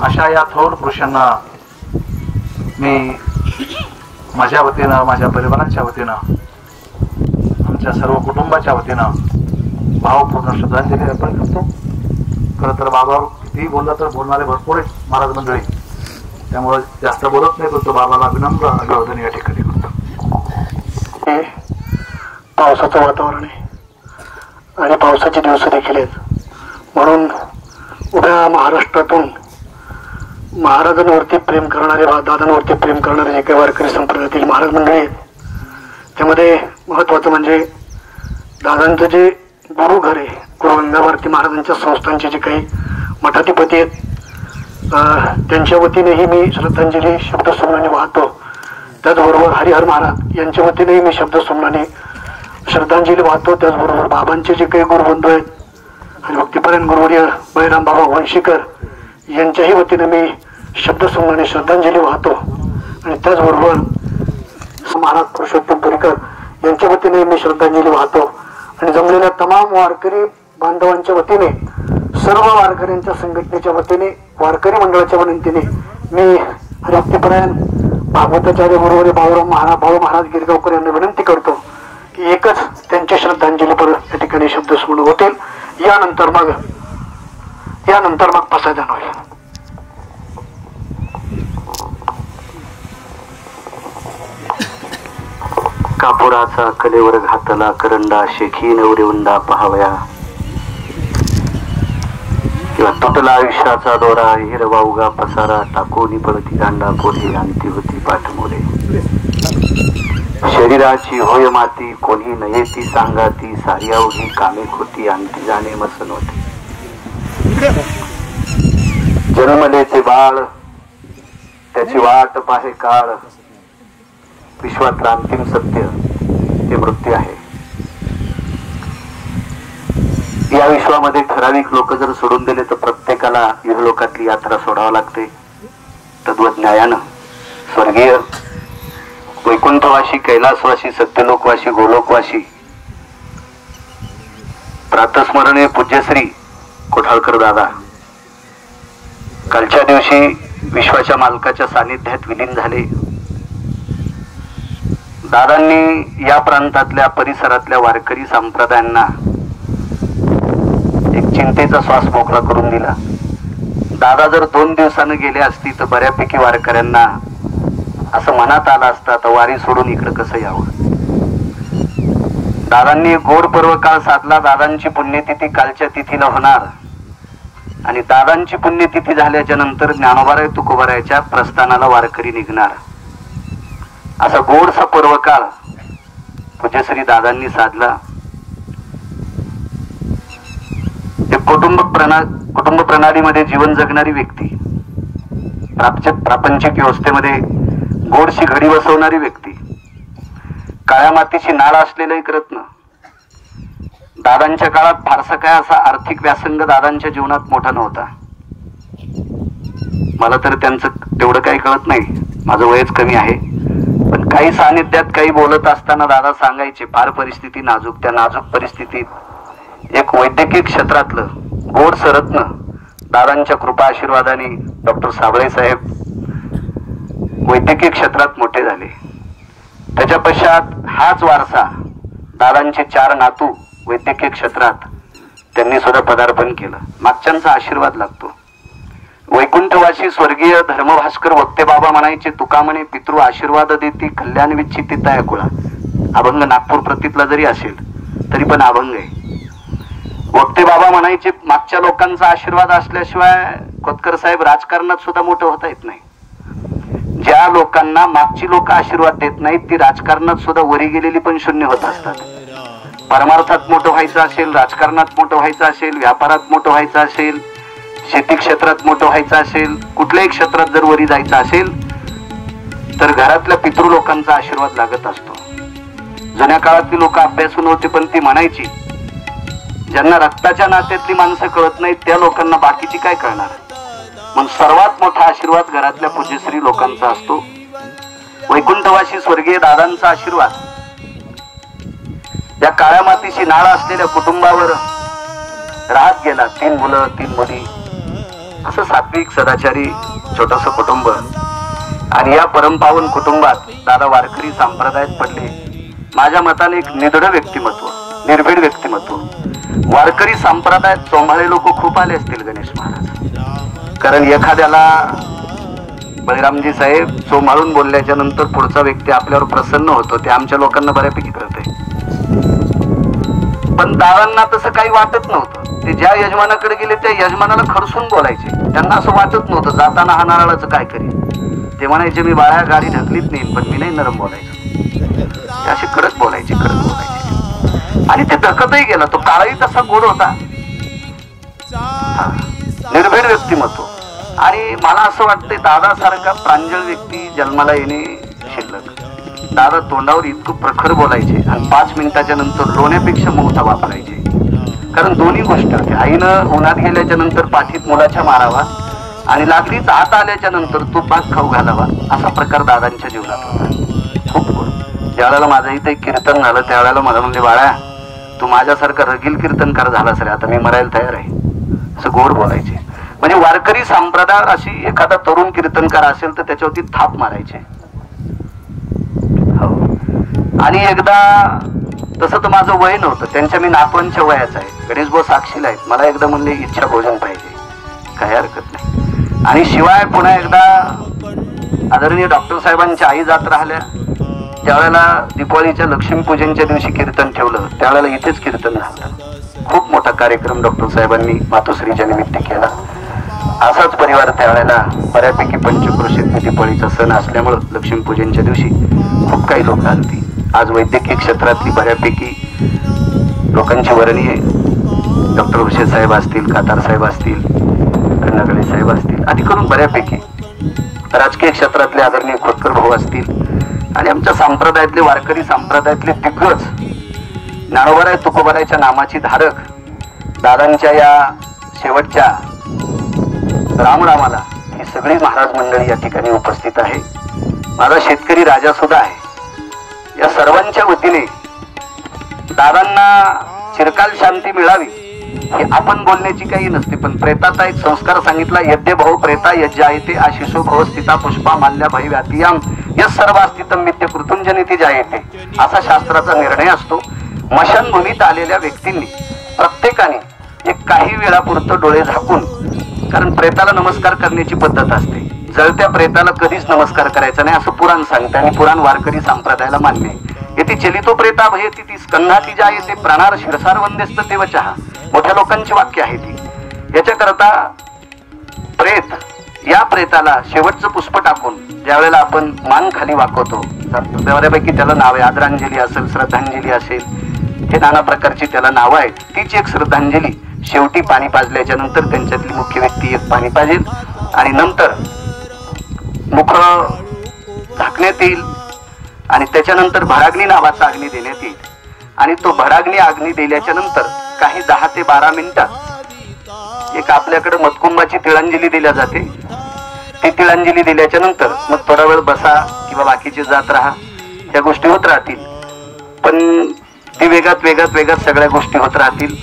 अशा या थोर पुरुषांना मी माझ्या वतीनं, माझ्या परिवाराच्या वतीनं, आमच्या सर्व कुटुंबाच्या वतीनं भावपूर्ण श्रद्धांजली अर्पण करतो. खरं तर बाबावर कितीही बोलला तर बोलणारे भरपूर आहेत महाराज मंडळी, त्यामुळे जास्त बोलत नाही, तो बाबाला विनम्र अभिवादन या ठिकाणी करतो. हे पावसाचं वातावरण आहे आणि पावसाचे दिवस देखील आहेत, म्हणून उभ्या महाराष्ट्रातून महाराजांवरती प्रेम करणारे, दादांवरती प्रेम करणारे जे काही वारकरी संप्रदायातील महाराज मंडळी आहेत, त्यामध्ये महत्वाचं म्हणजे दादांचं जे गुरु घर आहे, गुरु गंगा भारती महाराजांच्या संस्थांचे जे काही मठाधिपती आहेत, त्यांच्या वतीनेही मी श्रद्धांजली शब्दसुमनाने वाहतो. त्याचबरोबर हरिहर महाराज यांच्या वतीनेही मी शब्दसुमनाने श्रद्धांजली वाहतो. त्याचबरोबर बाबांचे जे काही गुरुबंधू आहेत आणि भक्तिपरायण गुरुवर्य बळीराम बाबा वंशीकर यांच्याही वतीने मी शब्दसुमनाने श्रद्धांजली वाहतो. आणि त्याचबरोबर महाराज पुरुषोत्तम पुरीकर यांच्या वतीने मी श्रद्धांजली वाहतो. आणि जमलेल्या तमाम वारकरी बांधवांच्या वतीने, सर्व वारकऱ्यांच्या संघटनेच्या वतीने, वारकरी मंडळाच्या विनंतीने मी भक्तिपरायण भागवताचार्य गुरुवर्य भाऊ महाराज गिरगावकर यांना विनंती करतो की एकच त्यांच्या श्रद्धांजली परत त्या ठिकाणी शब्दस्मरण होतील. यानंतर मग प्रसादन होईल. कापुराचा कलेवर घातला करंडा, शेखी नवरेवंडा पहावया, किंवा तुटला आयुष्याचा दोरा, हिरवा उगा पसारा, टाकोनी पळती दांडा, कोल्हे अंती होती पाठमोरे. शरीराची होय माती, कोणी नये ती सांगाती, साऱ्या उगी कामे खोती, अंती जाणे मसन होते. जन्मलेचे बाळ त्याची वाट पाहे काळ, विश्वातलं अंतिम सत्य हे मृत्यू आहे. या विश्वामध्ये ठराविक लोक जर सोडून दिले तर प्रत्येकाला इहलोकातली यात्रा सोडावं लागते. तत्वज्ञायानं स्वर्गीय वैकुंठवासी, कैलासवासी, सत्यलोकवासी, गोलोकवासी प्रातस्मरणीय पूज्यश्री कोठाळकर दादा कालच्या दिवशी विश्वाच्या मालकाच्या सानिध्यात विलीन झाले. दादांनी या प्रांतातल्या परिसरातल्या वारकरी संप्रदायांना एक चिंतेचा श्वास मोकळा करून दिला. दादा जर 2 दिवसानं गेले असती तर बऱ्यापैकी वारकऱ्यांना असं मनात आलं असतं आता वारी सोडून इकडं कसं यावं. दादांनी गोड पर्व काळ साधला. दादांची पुण्यतिथी कालच्या तिथीला होणार आणि दादांची पुण्यतिथी झाल्याच्या नंतर ज्ञानोबाराय तुकोबारायच्या प्रस्थानाला वारकरी निघणार. असा गोडसा पर्वकाळ पूज्यश्री दादांनी साधला. कुटुंब प्रणालीमध्ये जीवन जगणारी व्यक्ती, प्रापंचिक व्यवस्थेमध्ये गोडशी घडी बसवणारी व्यक्ती, काळ्या मातीची नाळ असलेलं एक रत्न. दादांच्या काळात फारसा काय असा आर्थिक व्यासंग दादांच्या जीवनात मोठा नव्हता. मला तर त्यांचं तेवढं काही कळत नाही, माझं वयच कमी आहे, पण काही सानिध्यात काही बोलत असताना दादा सांगायचे फार परिस्थिती नाजूक. त्या नाजूक परिस्थितीत एक वैद्यकीय क्षेत्रातलं गोड रत्न दादांच्या कृपा आशीर्वादाने डॉक्टर साबळे साहेब वैद्यकीय क्षेत्रात मोठे झाले. त्याच्या पश्चात हाच वारसा दादांचे 4 नातू वैद्यकीय क्षेत्रात त्यांनी सुद्धा पदार्पण केलं. मागच्यांचा आशीर्वाद लागतो. वैकुंठवासी स्वर्गीय धर्मभास्कर वक्ते बाबा म्हणायचे, तुका म्हणे पितृ आशीर्वाद देती कल्याण विच्छिती तया कुळा. अभंग नागपूर प्रतीतला जरी असेल तरी पण अभंग आहे. वक्ते बाबा म्हणायचे, मागच्या लोकांचा आशीर्वाद असल्याशिवाय खोतकर साहेब राजकारणात सुद्धा मोठं होता येत नाही. ज्या लोकांना मागची लोक आशीर्वाद देत नाहीत ती राजकारणात सुद्धा वरी गेलेली पण शून्य होत असतात. परमार्थात मोठं व्हायचं असेल, राजकारणात मोठं व्हायचं असेल, व्यापारात मोठं व्हायचं असेल, शेती क्षेत्रात मोठं व्हायचं असेल, कुठल्याही क्षेत्रात जर वरी जायचं असेल तर घरातल्या पितृ लोकांचा आशीर्वाद लागत असतो. जुन्या काळातली लोक अभ्यासू नव्हती पण ती म्हणायची, ज्यांना रक्ताच्या नात्यातली माणसं कळत नाहीत त्या लोकांना बाकीची काय कळणार. मग सर्वात मोठा आशीर्वाद घरातल्या पूज्यश्री लोकांचा असतो. वैकुंठवासी स्वर्गीय दादांचा आशीर्वाद या काळ्या मातीशी नाळ असलेल्या कुटुंबावर राहत गेला. 3 मुलं 3 मुली असं सात्विक सदाचारी छोटस कुटुंब. आणि या परमपावन कुटुंबात दादा वारकरी संप्रदायात पडले. माझ्या मताने एक निधड व्यक्तिमत्व, निर्भीड व्यक्तिमत्व. वारकरी संप्रदायात चोंभाळे लोक खूप आले असतील गणेश महाराज. कारण एखाद्याला बळीरामजी साहेब चोंभाळून बोलल्याच्या नंतर पुढचा व्यक्ती आपल्यावर प्रसन्न होतो, ते आमच्या लोकांना बऱ्यापैकी कळत आहे. पण दादांना तसं काही वाटत नव्हतं. ते ज्या यजमानाकडे गेले त्या यजमानाला खडसून बोलायचे. त्यांना असं वाटत नव्हतं जाताना हा नारळाचं काय करेल. ते म्हणायचे, मी बाळ्या गाडी ढकलीत नाही पण मी नाही नरम बोलायचो. ते असे कडक बोलायचे, कडक बोलायचे. आणि ते धकतही गेला. तो काळही तसा गोड होता. निर्भीड व्यक्तिमत्व. आणि मला असं वाटतंय दादासारखा प्रांजळ व्यक्ती जन्माला येणे शिल्लक. दादा तोंडावर इतकं प्रखर बोलायचे आणि 5 मिनिटाच्या नंतर लोण्यापेक्षा मोठा वापरायचे. कारण दोन्ही गोष्ट होती. आईनं उन्हात गेल्याच्या नंतर पाठीत मुलाच्या मारावा आणि लागलीच आत आल्याच्या नंतर तूप भात खाऊ घालावा, असा प्रकार दादांच्या जीवनात होता. खूप गोड. ज्यावेळेला माझं इथे कीर्तन झालं त्यावेळेला मला म्हणले, बाळा तू माझ्यासारखा रगील कीर्तनकार झालास रे, आता मी मरायला तयार आहे. असं गोड बोलायचे. म्हणजे वारकरी संप्रदायात अशी एखादा तरुण कीर्तनकार असेल तर त्याच्यावरती थाप मारायचे. हो. आणि एकदा तसं तर माझं वय नव्हतं, त्यांच्या मी नातवांच्या वयाचं आहे. गणेश भाऊ साक्षीला आहेत. मला एकदा म्हणले इच्छा भोजन पाहिजे, काही हरकत नाही. आणि शिवाय पुन्हा एकदा आदरणीय डॉक्टर साहेबांच्या आई जात राहिल्या. ज्यावेळेला दीपावलीच्या लक्ष्मीपूजनच्या दिवशी कीर्तन ठेवलं त्यावेळेला इथेच कीर्तन झालं. खूप मोठा कार्यक्रम डॉक्टर साहेबांनी मातोश्रीच्या निमित्त केला. असाच परिवार त्यावेळेला बऱ्यापैकी पंचक्रोशीत दीपावलीचा सण असल्यामुळं लक्ष्मीपूजनच्या दिवशी खूप काही लोक आलती. आज वैद्यकीय क्षेत्रातली बऱ्यापैकी लोकांची वर्णी आहे. डॉक्टर हुशे साहेब असतील, कातार साहेब असतील, नगळे साहेब असतील, आधी करून बऱ्यापैकी राजकीय क्षेत्रातले आदरणीय खोतकर भाऊ असतील आणि आमच्या संप्रदायातले वारकरी संप्रदायातले दिग्गज ज्ञानोबाराय तुकोबारायच्या नामाची धारक दादांच्या या शेवटच्या रामरामाला ही सगळी महाराज मंडळी या ठिकाणी उपस्थित आहे. माझा शेतकरी राजा सुद्धा आहे. या सर्वांच्या वतीने दादांना चिरकाल शांती मिळावी ही आपण बोलण्याची काही नसते. पण प्रेताचा एक संस्कार सांगितला, यद्य भाऊ प्रेता यज्जायते आशिषो भव स्थिता पुष्पा माल्य भय व्यातियाम यस सर्व अस्तित्व मित्य कृतुंजनिती जायते, असा शास्त्राचा निर्णय असतो. मशानभूमीत आलेल्या व्यक्तींनी प्रत्येकाने एक काही वेळापुरतं डोळे झाकून, कारण प्रेताला नमस्कार करण्याची पद्धत असते, जळत्या प्रेताला कधीच नमस्कार करायचा नाही असं पुराण सांगते आणि पुराण वारकरी संप्रदायाला मान्य आहे. येथे चलितो प्रेता भयती ती स्कंधाती जायते प्राणार शिरसार वंदेस्त देवचहा, मोठ्या लोकांची वाक्य आहे ती. याच्याकरता प्रेत या प्रेताला शेवटचं पुष्प टाकून ज्या वेळेला आपण मान खाली वाकवतो, बऱ्यापैकी त्याला नाव आहे, आदरांजली असेल, श्रद्धांजली असेल, हे नाना प्रकारची त्याला नावं आहेत. तीच एक श्रद्धांजली. शेवटी पाणी पाजल्याच्या नंतर त्यांच्यातली मुख्य व्यक्ती एक पाणी पाजेल आणि नंतर मुख झाकण्यात येईल आणि त्याच्यानंतर भडाग्नी नावाचा अग्नी देण्यात येईल. आणि तो भडाग्नी अग्नी दिल्याच्या नंतर काही 10 ते 12 मिनिटात एक आपल्याकडे मतकुंभाची तिळांजली दिल्या जाते. ती तिळांजली दिल्याच्या नंतर मग थोडा वेळ बसा किंवा बाकीचे जात राहा, ह्या गोष्टी होत राहतील. पण ती वेगात सगळ्या गोष्टी होत राहतील.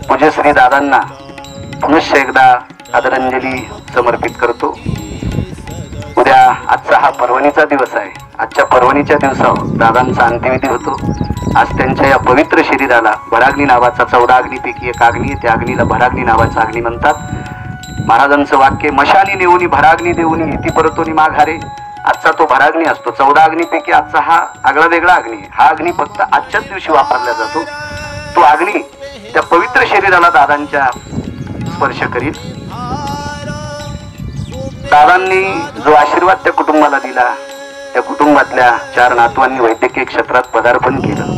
पूज्यश्री दादांना पुनश्च एकदा आदरांजली समर्पित करतो. उद्या आजचा हा पर्वणीचा दिवस आहे. आजच्या पर्वणीच्या दिवसावर दादांचा अंत्यविधी होतो. आज त्यांच्या या पवित्र शरीराला भडाग्नी नावाचा 14 अग्नीपैकी एक अग्नी, त्या अग्नीला भडाग्नी नावाचा अग्नी म्हणतात. महाराजांचं वाक्य, मशानी नेऊनी भराग्नी देऊनी इति परतोनी माघारे. आजचा तो भराग्नी असतो. 14 अग्नीपैकी आजचा हा आगळा वेगळा अग्नी. हा अग्नी फक्त आजच्याच दिवशी वापरला जातो. तो अग्नी त्या पवित्र शरीराला दादांच्या स्पर्श करील. दादांनी जो आशीर्वाद त्या कुटुंबाला दिला, त्या कुटुंबातल्या 4 नातवांनी वैद्यकीय क्षेत्रात पदार्पण केलं.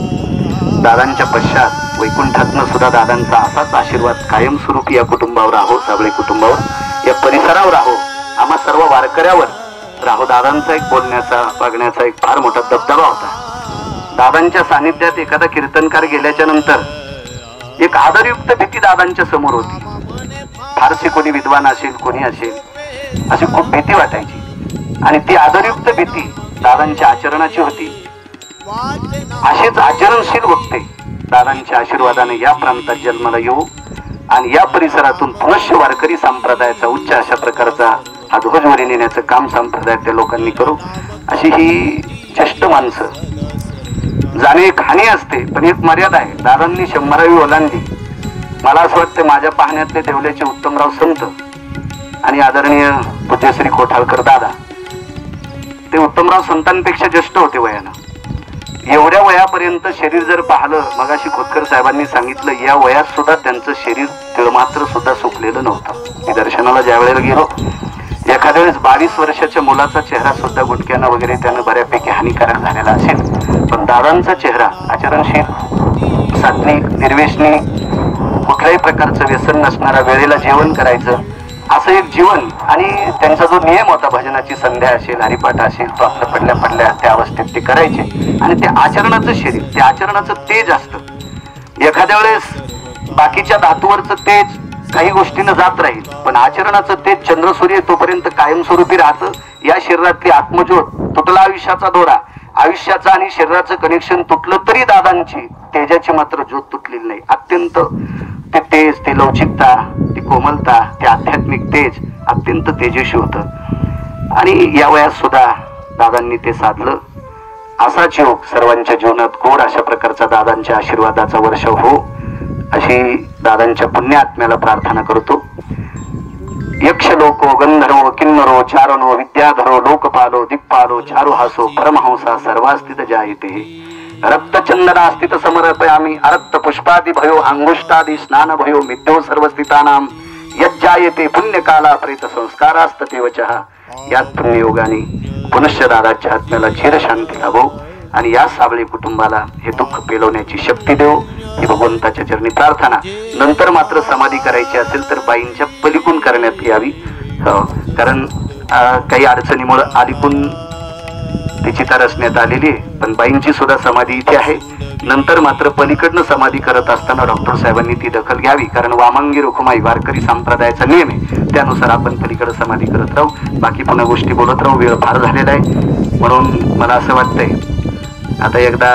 दादांच्या पश्चात वैकुंठातनं सुद्धा दादांचा असाच आशीर्वाद कायमस्वरूपी या कुटुंबावर राहो, साबळे कुटुंबावर, या परिसरावर राहो, आम्हा सर्व वारकऱ्यावर राहो. दादांचा एक बोलण्याचा वागण्याचा एक फार मोठा दबदबा होता. दादांच्या सानिध्यात एखादा कीर्तनकार गेल्याच्या नंतर एक आदरयुक्त भीती दादांच्या समोर होती. फारसे कोणी विद्वान असेल, कोणी असेल, अशी खूप भीती वाटायची. आणि ती आदरयुक्त भीती दादांच्या आचरणाची होती. असेच आचरणशील वक्ते दादांच्या आशीर्वादाने या प्रांतात जन्माला येऊ आणि या परिसरातून पुनश्च वारकरी संप्रदायाचा उच्च अशा प्रकारचा हा ध्वज वरी नेण्याचं काम संप्रदायातल्या लोकांनी करू. अशी ही ज्येष्ठ माणसं. जाणे एक हानी असते, पण एक मर्यादा आहे. दादांनी 100वी ओलांडली. मला असं वाटतं माझ्या पाहण्यातले देवल्याचे उत्तमराव संत आणि आदरणीय पूज्यश्री कोठाळकर दादा, ते उत्तमराव संतांपेक्षा ज्येष्ठ होते वयानं. एवढ्या वयापर्यंत शरीर जर पाहिलं, मगाशी खोतकर साहेबांनी सांगितलं, या वयात सुद्धा त्यांचं शरीर तिळमात्र सुद्धा सुकलेलं नव्हतं. मी दर्शनाला ज्या वेळेला गेलो, एखाद्या वेळेस 22 वर्षाच्या मुलाचा चेहरा सुद्धा गुटक्यानं वगैरे त्यानं बऱ्यापैकी हानिकारक झालेला असेल, पण दादांचा चेहरा आचरणशील, सात्विक, निर्व्यसनी, कुठल्याही प्रकारचं व्यसन नसणारा, वेळेला जेवण करायचं असं एक जीवन. आणि त्यांचा जो नियम होता, भजनाची संध्या असेल, हरिपाठ असेल, तो आपल्या पडल्या पडल्या त्या अवस्थेत ते करायचे. आणि ते आचरणाचं शरीर, ते आचरणाचं तेज असतं. एखाद्या वेळेस बाकीच्या धातूवरचं तेज काही गोष्टीनं जात राहील, पण आचरणाचं तेज चंद्रसूर्य तोपर्यंत कायमस्वरूपी राहतं. या शरीरातली आत्मज्योत, तुटला आयुष्याचा दोरा, आयुष्याचं आणि शरीराचं कनेक्शन तुटलं तरी दादांची तेजाची मात्र ज्योत तुटलेली नाही. अत्यंत ते तेज, ते लवचिकता, ती कोमलता, ते आध्यात्मिक तेज अत्यंत तेजस्वी होतं. आणि या वयात सुद्धा दादांनी ते साधलं. असाच योग सर्वांच्या जीवनात गोड अशा प्रकारचा दादांच्या आशीर्वादाचा वर्षाव हो, अशी दादांच्या पुण्य आत्म्याला प्रार्थना करतो. यक्ष लोको गंधर्वो किन्नरो चारणो विद्याधरो लोकपालो दिक्पालो चारुहासो परमहंसा सर्वास्थित जायते. रक्तचंदनास्थित समर्पयामि अरक्त पुष्पादि भयो अंगुष्टादि स्नान भयो मिद्यो सर्वस्थितानां यज्जायते पुण्यकाला प्रेत संस्कारास्तते वचः. यात पुण्ययोगाने पुनश्च दादाच्या आत्म्याला चिरशांती लाभो आणि या साबळे कुटुंबाला हे दुःख पेलवण्याची शक्ती देव, ही भगवंताच्या चरणी प्रार्थना. नंतर मात्र समाधी करायची असेल तर बाईंच्या पलीकडून करण्यात यावी, कारण काही अडचणीमुळे अलीकडून तिची तरसण्यात आलेली आहे. पण बाईंची सुद्धा समाधी इथे आहे. नंतर मात्र पलीकडनं समाधी करत असताना डॉक्टर साहेबांनी ती दखल घ्यावी, कारण वामंगी रुखमाई वारकरी संप्रदायाचा नियम आहे. त्यानुसार आपण पलीकडे समाधी करत राहू. बाकी पुन्हा गोष्टी बोलत राहू. वेळ फार झालेला आहे, म्हणून मला असं वाटतंय आता एकदा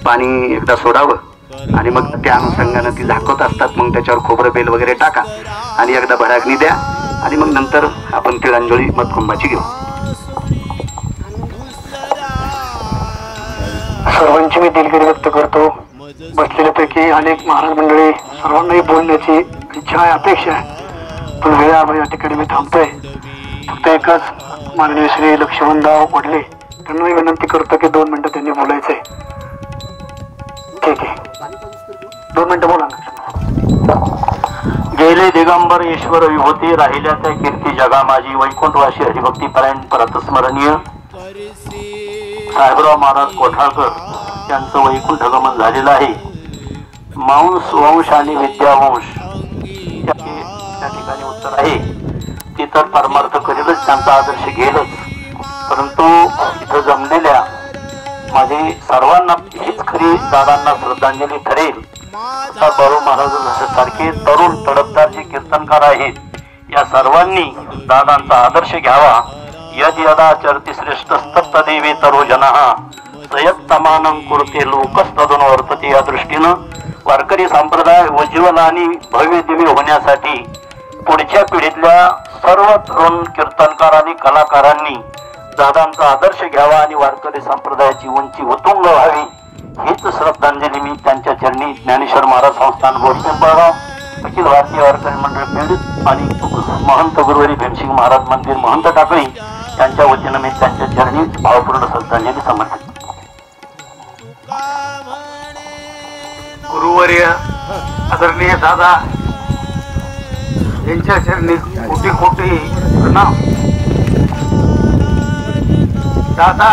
पाणी एकदा सोडावं आणि मग त्या अनुषंगानं ती झाकत असतात, मग त्याच्यावर खोबरं बेल वगैरे टाका आणि एकदा भडागणी द्या आणि मग नंतर आपण तिळांजळी मतकुंभाची घेऊ. सर्वांची मी दिलगिरी व्यक्त करतो. बसलेल्यापैकी अनेक महाराज मंडळी, सर्वांनाही बोलण्याची इच्छा आहे, अपेक्षा आहे, पण वेळाभावी या ठिकाणी मी थांबतोय. फक्त एकच माननीय श्री लक्ष्मणराव वडले त्यांना विनंती करतो की 2 मिनिटं त्यांनी बोलायचंय. ठीक आहे, 2 मिनिटं बोला. गेले दिगंबर ईश्वर विभूती, राहिल्या त्या कीर्ती जगा माझी, वैकुंठवासी हरिभक्ती परायण परतस्मरणीय साहेबराव महाराज कोठाळकर यांचं वैकुंठ गमन झालेलं आहे. मांस वंश आणि विद्यावंश त्या ठिकाणी उत्तर आहे. ती तर परमार्थ करेलच, त्यांचा आदर्श घेईलच, परंतु इथं जमलेल्या माझी सर्वांना हीच खरी दादांना श्रद्धांजली ठरेल. बाळू महाराज सारखे तरुण तडफदार जे कीर्तनकार आहेत, या सर्वांनी दादांचा आदर्श घ्यावा. यद यदा चरती श्रेष्ठ तदेवे तरो जनः सयत्तमानं कुर्ते लोकस्तदून वर्तते. या दृष्टीनं वारकरी संप्रदाय उज्ज्वल आणि भव्य दिव्य होण्यासाठी पुढच्या पिढीतल्या सर्व तरुण कीर्तनकार आणि कलाकारांनी दादांचा आदर्श घ्यावा आणि वारकरी संप्रदायाची उंची उत्तुंग व्हावी, हीच श्रद्धांजली मी त्यांच्या चरणी ज्ञानेश्वर महाराज संस्थान गोष्टी अखिल भारतीय वारकरी मंडळ बीड आणि महंत गुरुवारी भीमसिंग महाराज मंदिर महंत टाकळी यांच्या वतीनं मी त्यांच्या चरणी भावपूर्ण श्रद्धांजली समर्पित. गुरुवर्य आदरणीय दादा यांच्या चरणी कोटी कोटी प्रणाम. दादा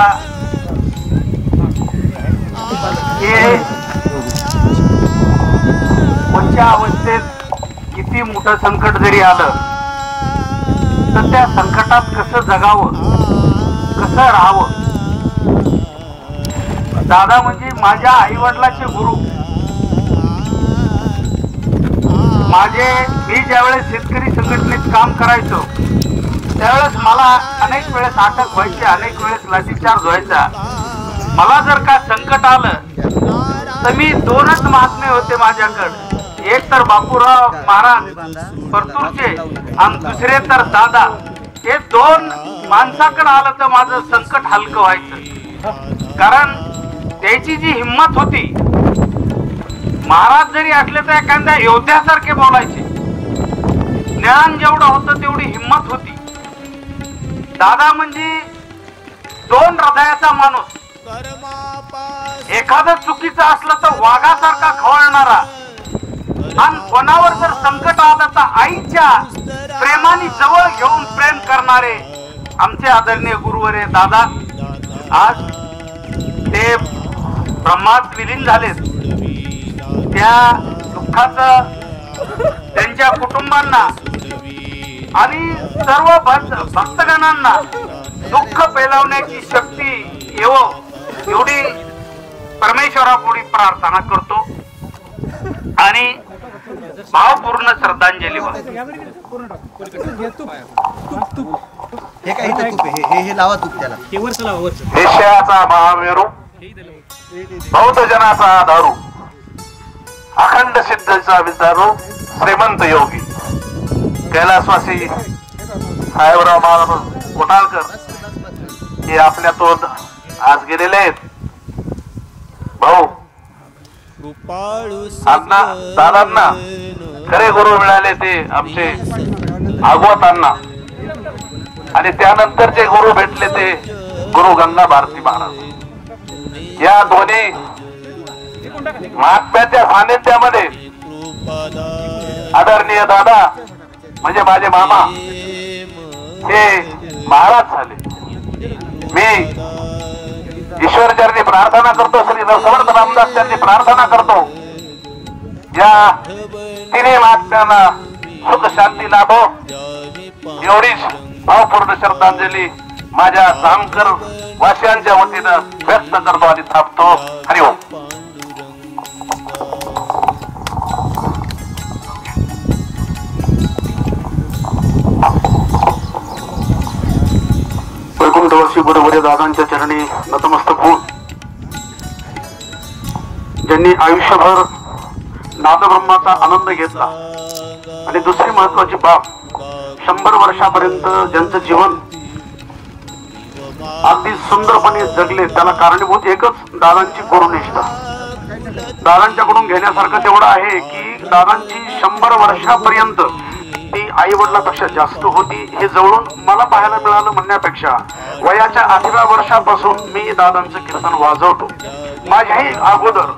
हे कोणत्या अवस्थेत किती मोठं संकट जरी आलं तर त्या संकटात कसं जगावं, कसं राहावं. दादा म्हणजे माझ्या आई वडिलाचे गुरु. मी ज्यावेळेस शेतकरी संघटनेत काम करायचो त्यावेळेस मला अनेक वेळेस अटक व्हायची, अनेक वेळेस लाठीचार्ज व्हायचा. मला जर का संकट आलं तर मी दोनच महात्मे होते माझ्याकडे, एक तर बापूराव महाराज परतूरचे आणि दुसरे तर दादा. हे दोन माणसाकडे आलं तर माझं संकट हलकं व्हायचं. कारण त्याची जी हिंमत होती, महाराज जरी असले तर एखाद्या योद्ध्यासारखे बोलायचे. ज्ञान जेवढं होतं तेवढी हिंमत होती. दादा म्हणजे दोन हृदयाचा माणूस. एखादं चुकीचं असलं तर वाघासारखा खवळणारा, आणि कोणावर जर संकट आलं तर आईच्या प्रेमाने जवळ घेऊन प्रेम करणारे आमचे आदरणीय गुरुवर्य दादा. आज ते ब्रह्मात विलीन झालेत. त्या दुःखाचं त्यांच्या कुटुंबांना आणि सर्व भक्तगणांना दुःख पेलवण्याची शक्ती येवो एवढी परमेश्वरापुढे प्रार्थना करतो आणि भावपूर्ण श्रद्धांजली वाहतो. हे काय इथं तूप आहे, हे लावा तूप त्याला. देशाचा महामेरू, बौद्ध जनाचा दारू, अखंड सिद्धचा विचारू, श्रीमंत योगी कैलासवासी साहेबराव महाराज कोटाळकर हे आपल्यातून आज गेलेले आहेत. भाऊ दादांना खरे गुरु मिळाले ते आमचे भागवतांना, आणि त्यानंतर जे गुरु भेटले ते गुरु गंगा भारती महाराज. या दोन्ही महात्म्याच्या सानिध्यामध्ये आदरणीय दादा म्हणजे माझे मामा हे महाराज झाले. मी ईश्वरचरणी प्रार्थना करतो, श्री समर्थ रामदास यांनी प्रार्थना करतो या तिन्ही महात्म्यांना सुख शांती लाभो एवढीच भावपूर्ण श्रद्धांजली माझ्या जामकर वासियांच्या वतीनं व्यक्त करतो आणि थांबतो. हरिओम. वैकुंठवासी गुरुवर्य दादांच्या चरणी नतमस्तक होऊन ज्यांनी आयुष्यभर नादब्रह्माचा आनंद घेतला आणि दुसरी महत्वाची बाब 100 वर्षापर्यंत ज्यांचं जीवन अगदी सुंदरपणे जगले त्याला कारणीभूत एकच दादांची गुरुनिष्ठा. दादांच्याकडून घेण्यासारखं तेवढं आहे की दादांची 100 वर्षापर्यंत ती आई वडिलांपेक्षा जास्त होती. हे जवळून मला पाहायला मिळालं म्हणण्यापेक्षा वयाच्या 8व्या वर्षापासून मी दादांचं कीर्तन वाजवतो. माझ्याही अगोदर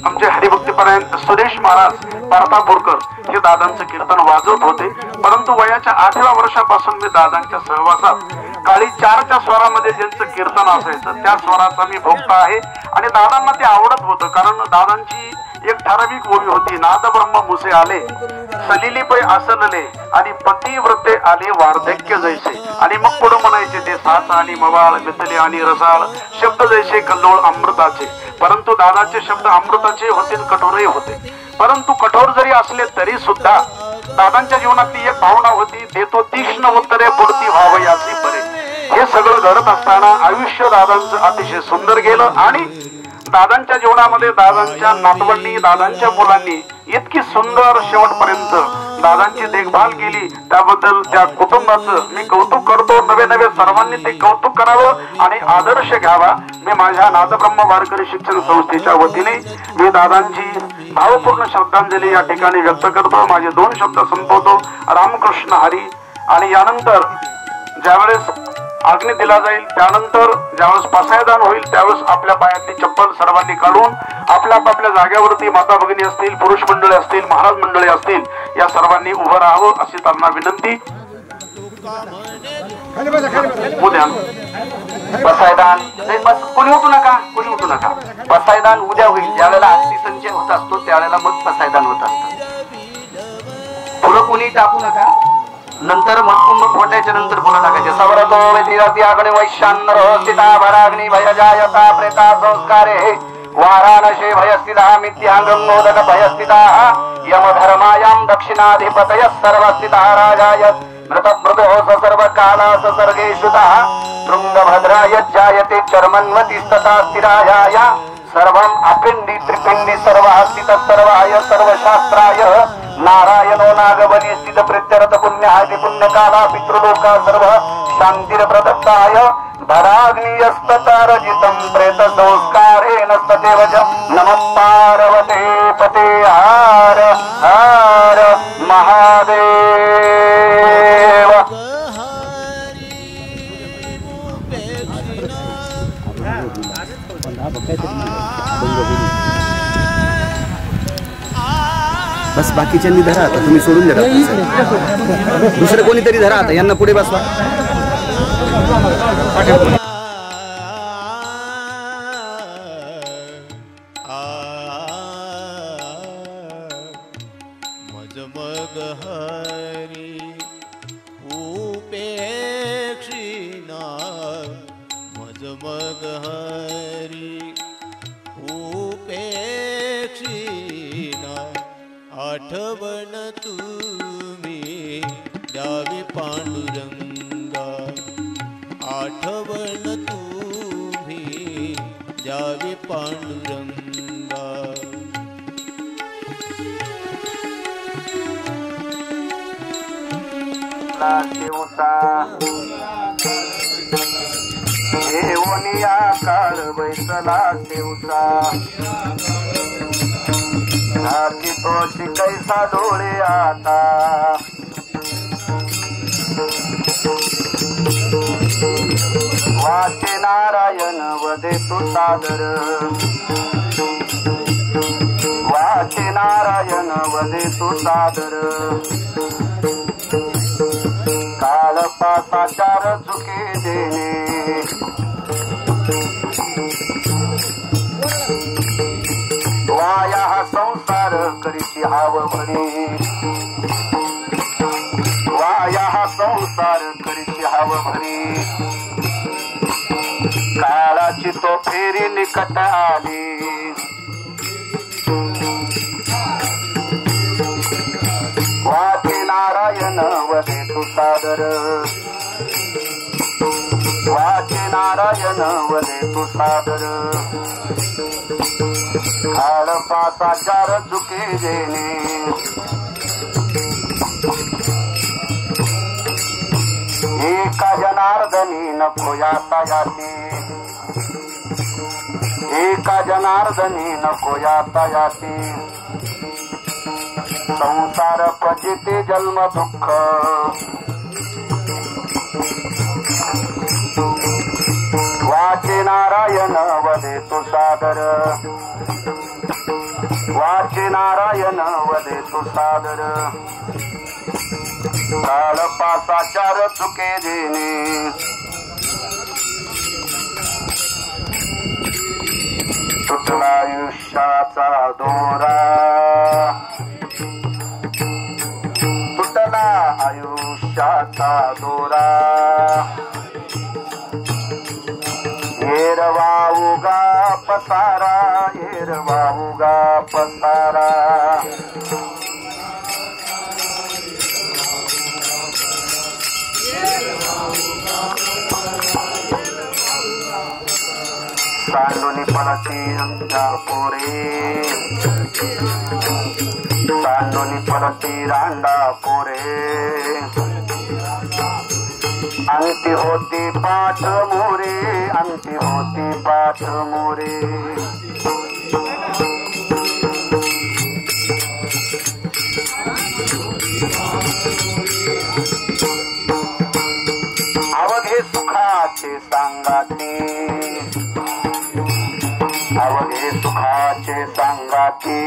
आमचे हरिभक्तीपरायण सुरेश महाराज पारतापूरकर हे दादांचं कीर्तन वाजवत होते. परंतु वयाच्या 8व्या वर्षापासून मी दादांच्या सहवासात काळी 4च्या स्वरामध्ये ज्यांचं कीर्तन असायचं त्या स्वराचा मी भोगता आहे. आणि दादांना ते आवडत होतं, कारण दादांची एक ठराविक ओवी होती, नाद ब्रह्म मुसे आले सलिली पै आसनले आणि पतिव्रते आले वार्धक्य जैसे. आणि मग पुढे म्हणायचे ते साच आणि मवाळ मिथले आणि रसाळ शब्द जैसे कल्लोळ अमृताचे. परंतु दादाचे शब्द अमृताचे होते, कठोरही होते. परंतु कठोर जरी असले तरी सुद्धा दादांच्या जीवनातली एक भावना होती, देतो तीक्ष्ण उत्तरे पुढती व्हावयासी बरे. हे सगळं घडत असताना आयुष्य दादांचं अतिशय सुंदर गेलं आणि दादांच्या जीवनामध्ये दादांच्या नातवंडी दादांच्या मुलांनी इतकी सुंदर शेवटपर्यंत दादांची देखभाल केली. त्याबद्दल त्या कुटुंबाचं मी कौतुक करतो. नवे नवे सर्वांनी ते कौतुक करावं आणि आदर्श घ्यावा. मी माझ्या नादब्रह्म वारकरी शिक्षण संस्थेच्या वतीने मी दादांची भावपूर्ण श्रद्धांजली या ठिकाणी व्यक्त करतो. माझे 2 शब्द संपवतो. रामकृष्ण हरी. आणि यानंतर ज्यावेळेस अग्नी दिला जाईल त्यानंतर ज्यावेळेस पसायदान होईल त्यावेळेस आपल्या पायातली चप्पल सर्वांनी काढून आपल्या आपापल्या जागेवरती माता भगिनी असतील, पुरुष मंडळी असतील, महाराज मंडळी असतील, या सर्वांनी उभं राहावं अशी त्यांना विनंती. उद्या पसायदान कोणी उठू नका. पसायदान उद्या होईल. ज्यावेळेला अस्थि संचय होत असतो त्यावेळेला मग पसायदान होत असतं. पुढं कोणी टाकू नका. नंतर मत्कुंभ फोटायच्या नंतर फुलं टाकायचे. सवरतो वेदिरती अग्नि वैश्यान्नर स्थिता भराग्नि भयजायता प्रेता संस्कारे वाराणसे भयस्थिता मिथ्याङ्गं मोदक भयस्थिता यमधर्मायां दक्षिणाधिपतयः सर्वस्थितः राजाय मृतमृदो सर्व काला सर्गेषुतः शृंगभद्राय जायते चर्मन्वतिस्तथा स्थिरायाय सर्वम् अपिंडी त्रिपिंडी सर्व स्थित सर्वाय सर्वशास्त्राय नारायणो नागबली स्थित प्रत्यरत पुण्यादि पुण्यकाला पितृलोका सर्व शांतिर प्रदत्ताय धराग्नियस्ततारजितं प्रेत संस्कारेण सदेवज नमः पार्वते पते हर हर महादेव. बस बाकीच्यांनी धरा आता. तुम्ही सोडून द्या. दुसरं कोणीतरी धरा आता. यांना पुढे बसवा. मजमग हरी उपेक्षिणा मजमग हरी उपेक्षिणा आठवण तुम्ही द्यावी पांडुरंगा आठवण तुम्ही द्यावी पांडुरंगा. देवनिया काळ बैसला देवसा की तोशी कैसा डोळे आता वाचे नारायण वदे तू सादर वाचे नारायण वदे तू सादर काळ पासाचार चुके देणे वाया हा संसार करीती हाव भरी वाया हा संसार करीती हाव भरी काळाची तो फेरी निकट आली वाचे नारायण वदे तू सादर वाचे नारायण वदे तू सादर काळ पासाचार चुके देणे एका जनार्दनी नको यातायाती एका जनार्दनी नको यातायाती संसार पचिते जन्म दुःख वाचे नारायण वदे तू सादर वाचे नारायण वदे तू सादर काळ पासाचार चुके देणे तुटला आयुष्याचा दोरा तुटला आयुष्याचा दोरा एरवाऊगा पसारा एरवाऊगा पसारा सांडोनी पलटी आमच्या पोरे सांडोनी पलटी रांडा पोरे अंती होती पाठ मोरे अंती होती पाठ मोरे अवघे सुखाचे सांगाती, अवघे सुखाचे सांगाती,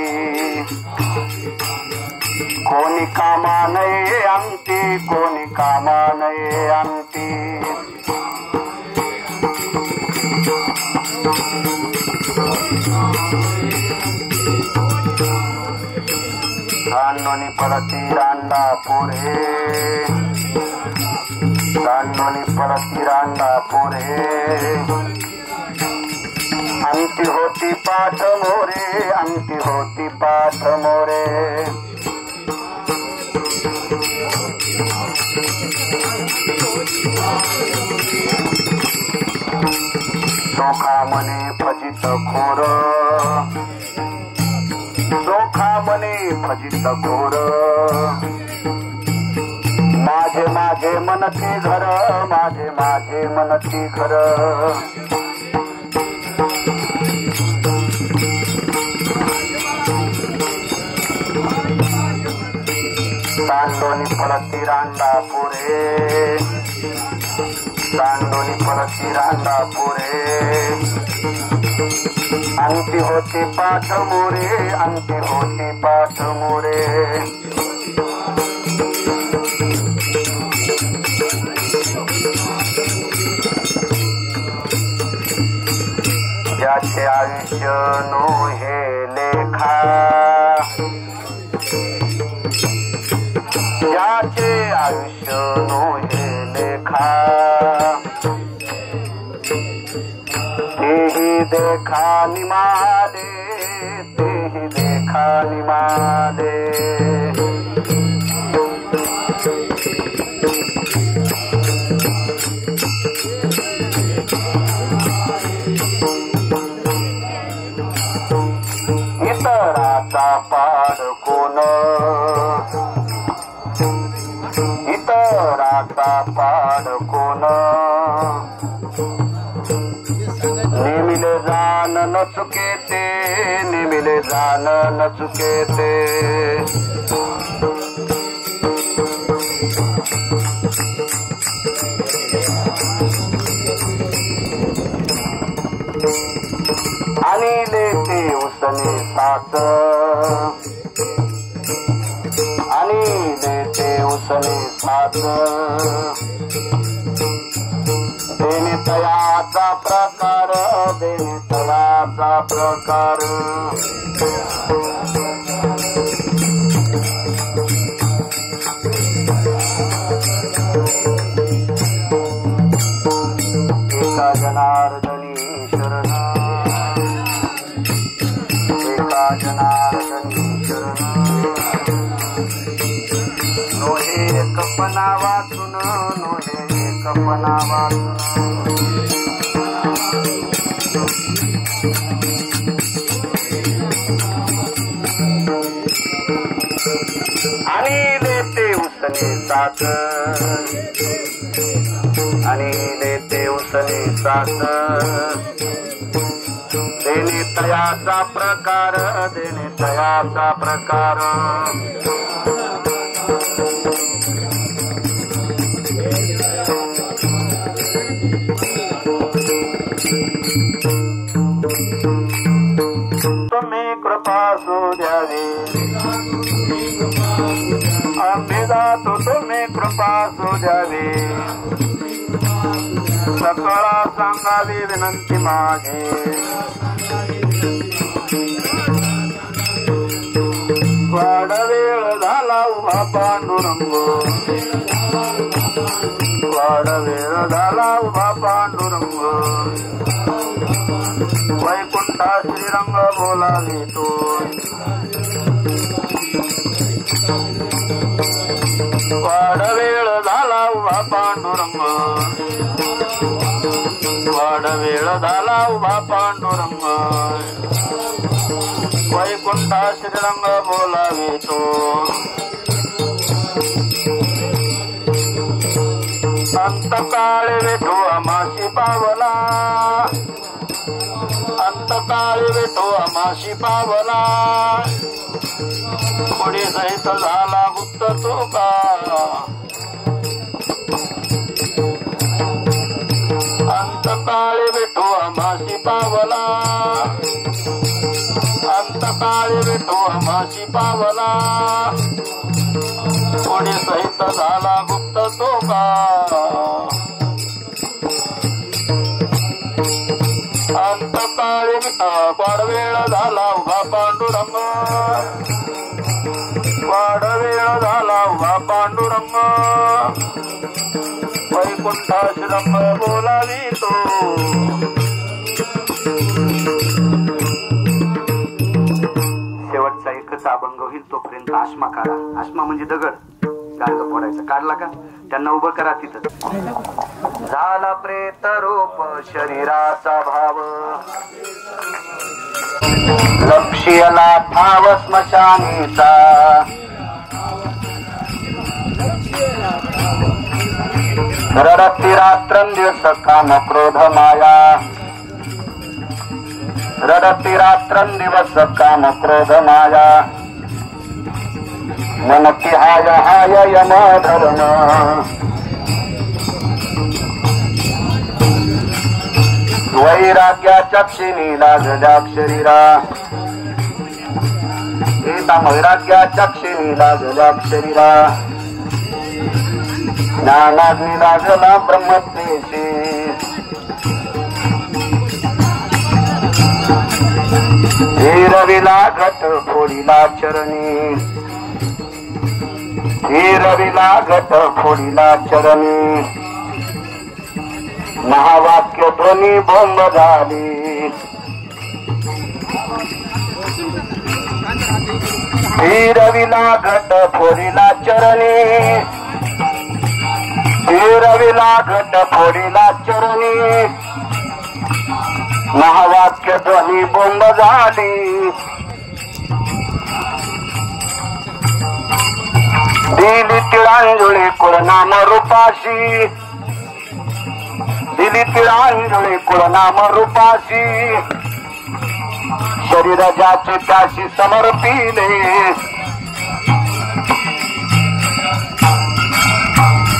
कोणी कामा नये अंती, कोणी कामा नये अंती. दांडोनी परती रांडा पुरे, दांडोनी परती रांडा पुरे, अंती होती पाठ मोरे, अंती होती पाठ मोरे. चोखा मने फजित खोर, चोखा मने फजित खोर, माझे माझे मनती घर, माझे माझे मनती घर. दांडोनी परती रांडा पुरे, दांडोनी परती रांडा पुरे, अंती होती पाठ मोरे, अंती होती पाठ मोरे. ज्याचे आयुष्य नोहे लेखा, ज्याचे आयुष्य नोहे लेखा, तेही देखा निमाले, तेही देखा निमाले. इतराचा पाड कोण, इतराचा पाड कोण, नेमिले जाण न चुकेते, नेमिले जाण न चुकेते. आणि लेते उसने साथ, आणि लेते उसने साथ, देणे तयाचा प्रकार, देणे तयाचा प्रकार. एका जनार्दनी शरण, एका जनार्दनी शरण, नोहे कपना वाचून, नोहे कपना वाचून. आणि लेते उसने साथ, आणि लेते उसने साथ, देणे तयाचा प्रकार, देणे तयाचा प्रकार. तुम्ही कृपा द्यावी, आम्ही जातो तुम्ही कृपा द्यावी. सकळा सांगावी विनंती माझी, वाड वेळ झाला उभा पांडुरंग, वाड वेळ झाला उभा पांडुरंग. वैकुंठा श्रीरंग बोलावी तो, वाड वेळ झाला उभा पांडुरंग, वाड वेळ झाला उभा पांडुरंग. वैकुंठा श्रीरंग बोलावी तो, अंतकाळ विठो अमाशी पावला, अंतकाळ विठो अमाशी पावला. पुढे सहित झाला गुप्त तुका, माशी पावला कोणी सहित झाला गुप्त तो का अंतकाळी वाडवेळ झाला उभा पांडुरंग वाडवेळ झाला उभा पांडुरंग वैकुंठाश्रम बोलावी तो शेवटचा एकच अभंग होईल तोपर्यंत आश्मा काढा. आश्मा म्हणजे दगड गाडगं फोडायचं. काढला का त्यांना उभं करा तिथं. झाला प्रेत रूप शरीराचा भाव लक्ष्यला ठाव स्मशानीचा रडती रात्रंदिवस काम क्रोध माया रडती रात्रंदिवस काम क्रोध माया मनती हाय हाय यम धर्म वैराग्याच्या क्षिणी लागल्या शरीरा एका वैराग्याच्या क्षिणी लागल्या शरीरा ज्ञानाग्नी लागला ब्रह्मत्वेशी रविला घट फोडीला चरणी रविला घट फोडीला चरणी महावाक्य ध्वनी बोंब झाली रविला घट फोडीला चरणी रविला घट फोडीला चरणी महावाक्य ध्वनी बोंब झाली दिली तिळांजुळी कुळनाम रूपाशी दिली तिळांजुळी कुळनाम रूपाशी शरीर ज्याचे त्याशी समर्पिले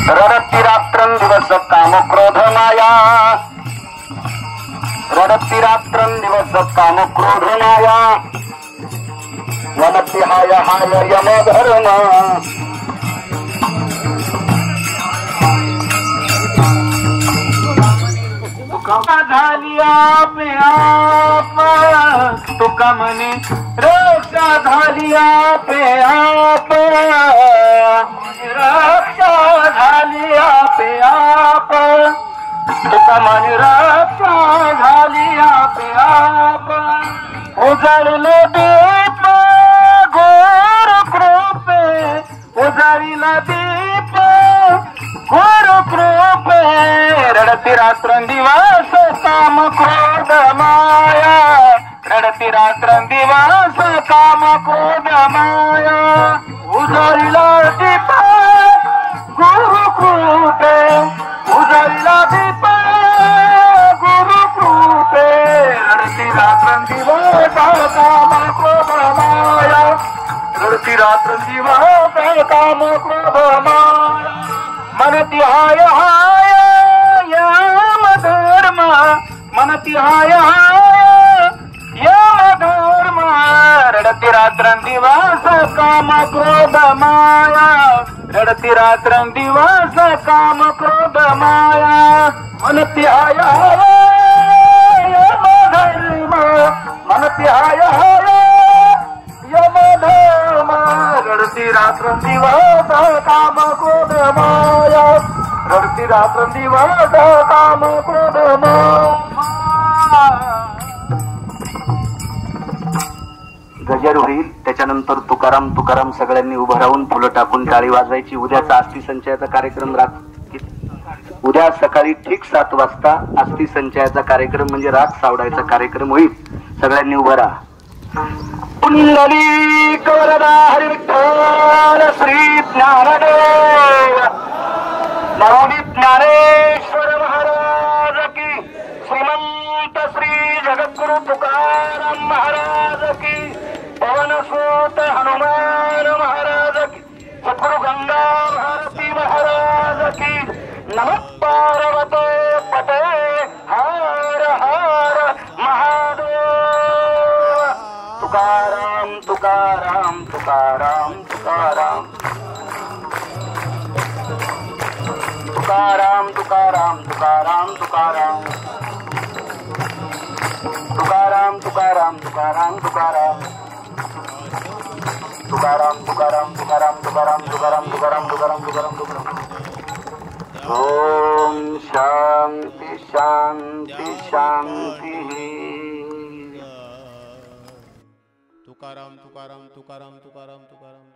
रडती रात्रंदिवस काम क्रोध माया रडती रात्रंदिवस काम क्रोध माया वनती हाय हाय यम धर्म झाली आप तुका म्हणे रक्षा झाली आप रक्षा झाली आप तुका म्हणे रक्षा झाली आप उजळले दीप घोर कृपे उजळीला दीप घोर कृपे रडती रात्रंदिवस काम क्रोध माया रडती रात्रंदिवस काम क्रोध माया उजळीला दीप गुरु कृपे उजळीला दीप गुरु कृपे रडती रात्रंदिवस काम क्रोध माया रडती रात्रंदिवस काम क्रोध माया मनती हाय हाय यम धर्म मनती हाय हाय यम धर्म रडती रात्रंदिवस काम क्रोध माया रडती रात्रंदिवस काम क्रोध माया मनती हाय हाय यम धर्म मनती हाय हाय यम धर्म रडती रात्रंदिवस काम क्रोध माया रडती रात्रंदिवस काम क्रोध माया. गजर होईल त्याच्यानंतर तुकाराम तुकाराम सगळ्यांनी उभं राहून फुलं टाकून टाळी वाजवायची. उद्याचा अस्थि संचयाचा कार्यक्रम उद्या सकाळी ठीक 7 वाजता अस्थि संचयाचा कार्यक्रम म्हणजे रात सावडायचा कार्यक्रम होईल. सगळ्यांनी उभं राहा. पुंडलिक वरदा हरी विठ्ठल श्री ज्ञानदेव नवनीत ज्ञानेश्वर महाराज की श्रीमंत श्री जगद्गुरु तुकाराम महाराज की पवनसूत हनुमान महाराज की सद्गुरु गंगा भारती महाराज की नमः पार्वते पते हर हर महादेव. तुकाराम तुकाराम तुकाराम तुकाराम तुकाराम तुकाराम तुकाराम तुकाराम तुकाराम तुकाराम तुकाराम तुकाराम तुकाराम तुकाराम तुकाराम तुकाराम तुकाराम तुकाराम तुकाराम तुकाराम ओम शांति शांति शांति तुकाराम तुकाराम तुकाराम तुकाराम तुकाराम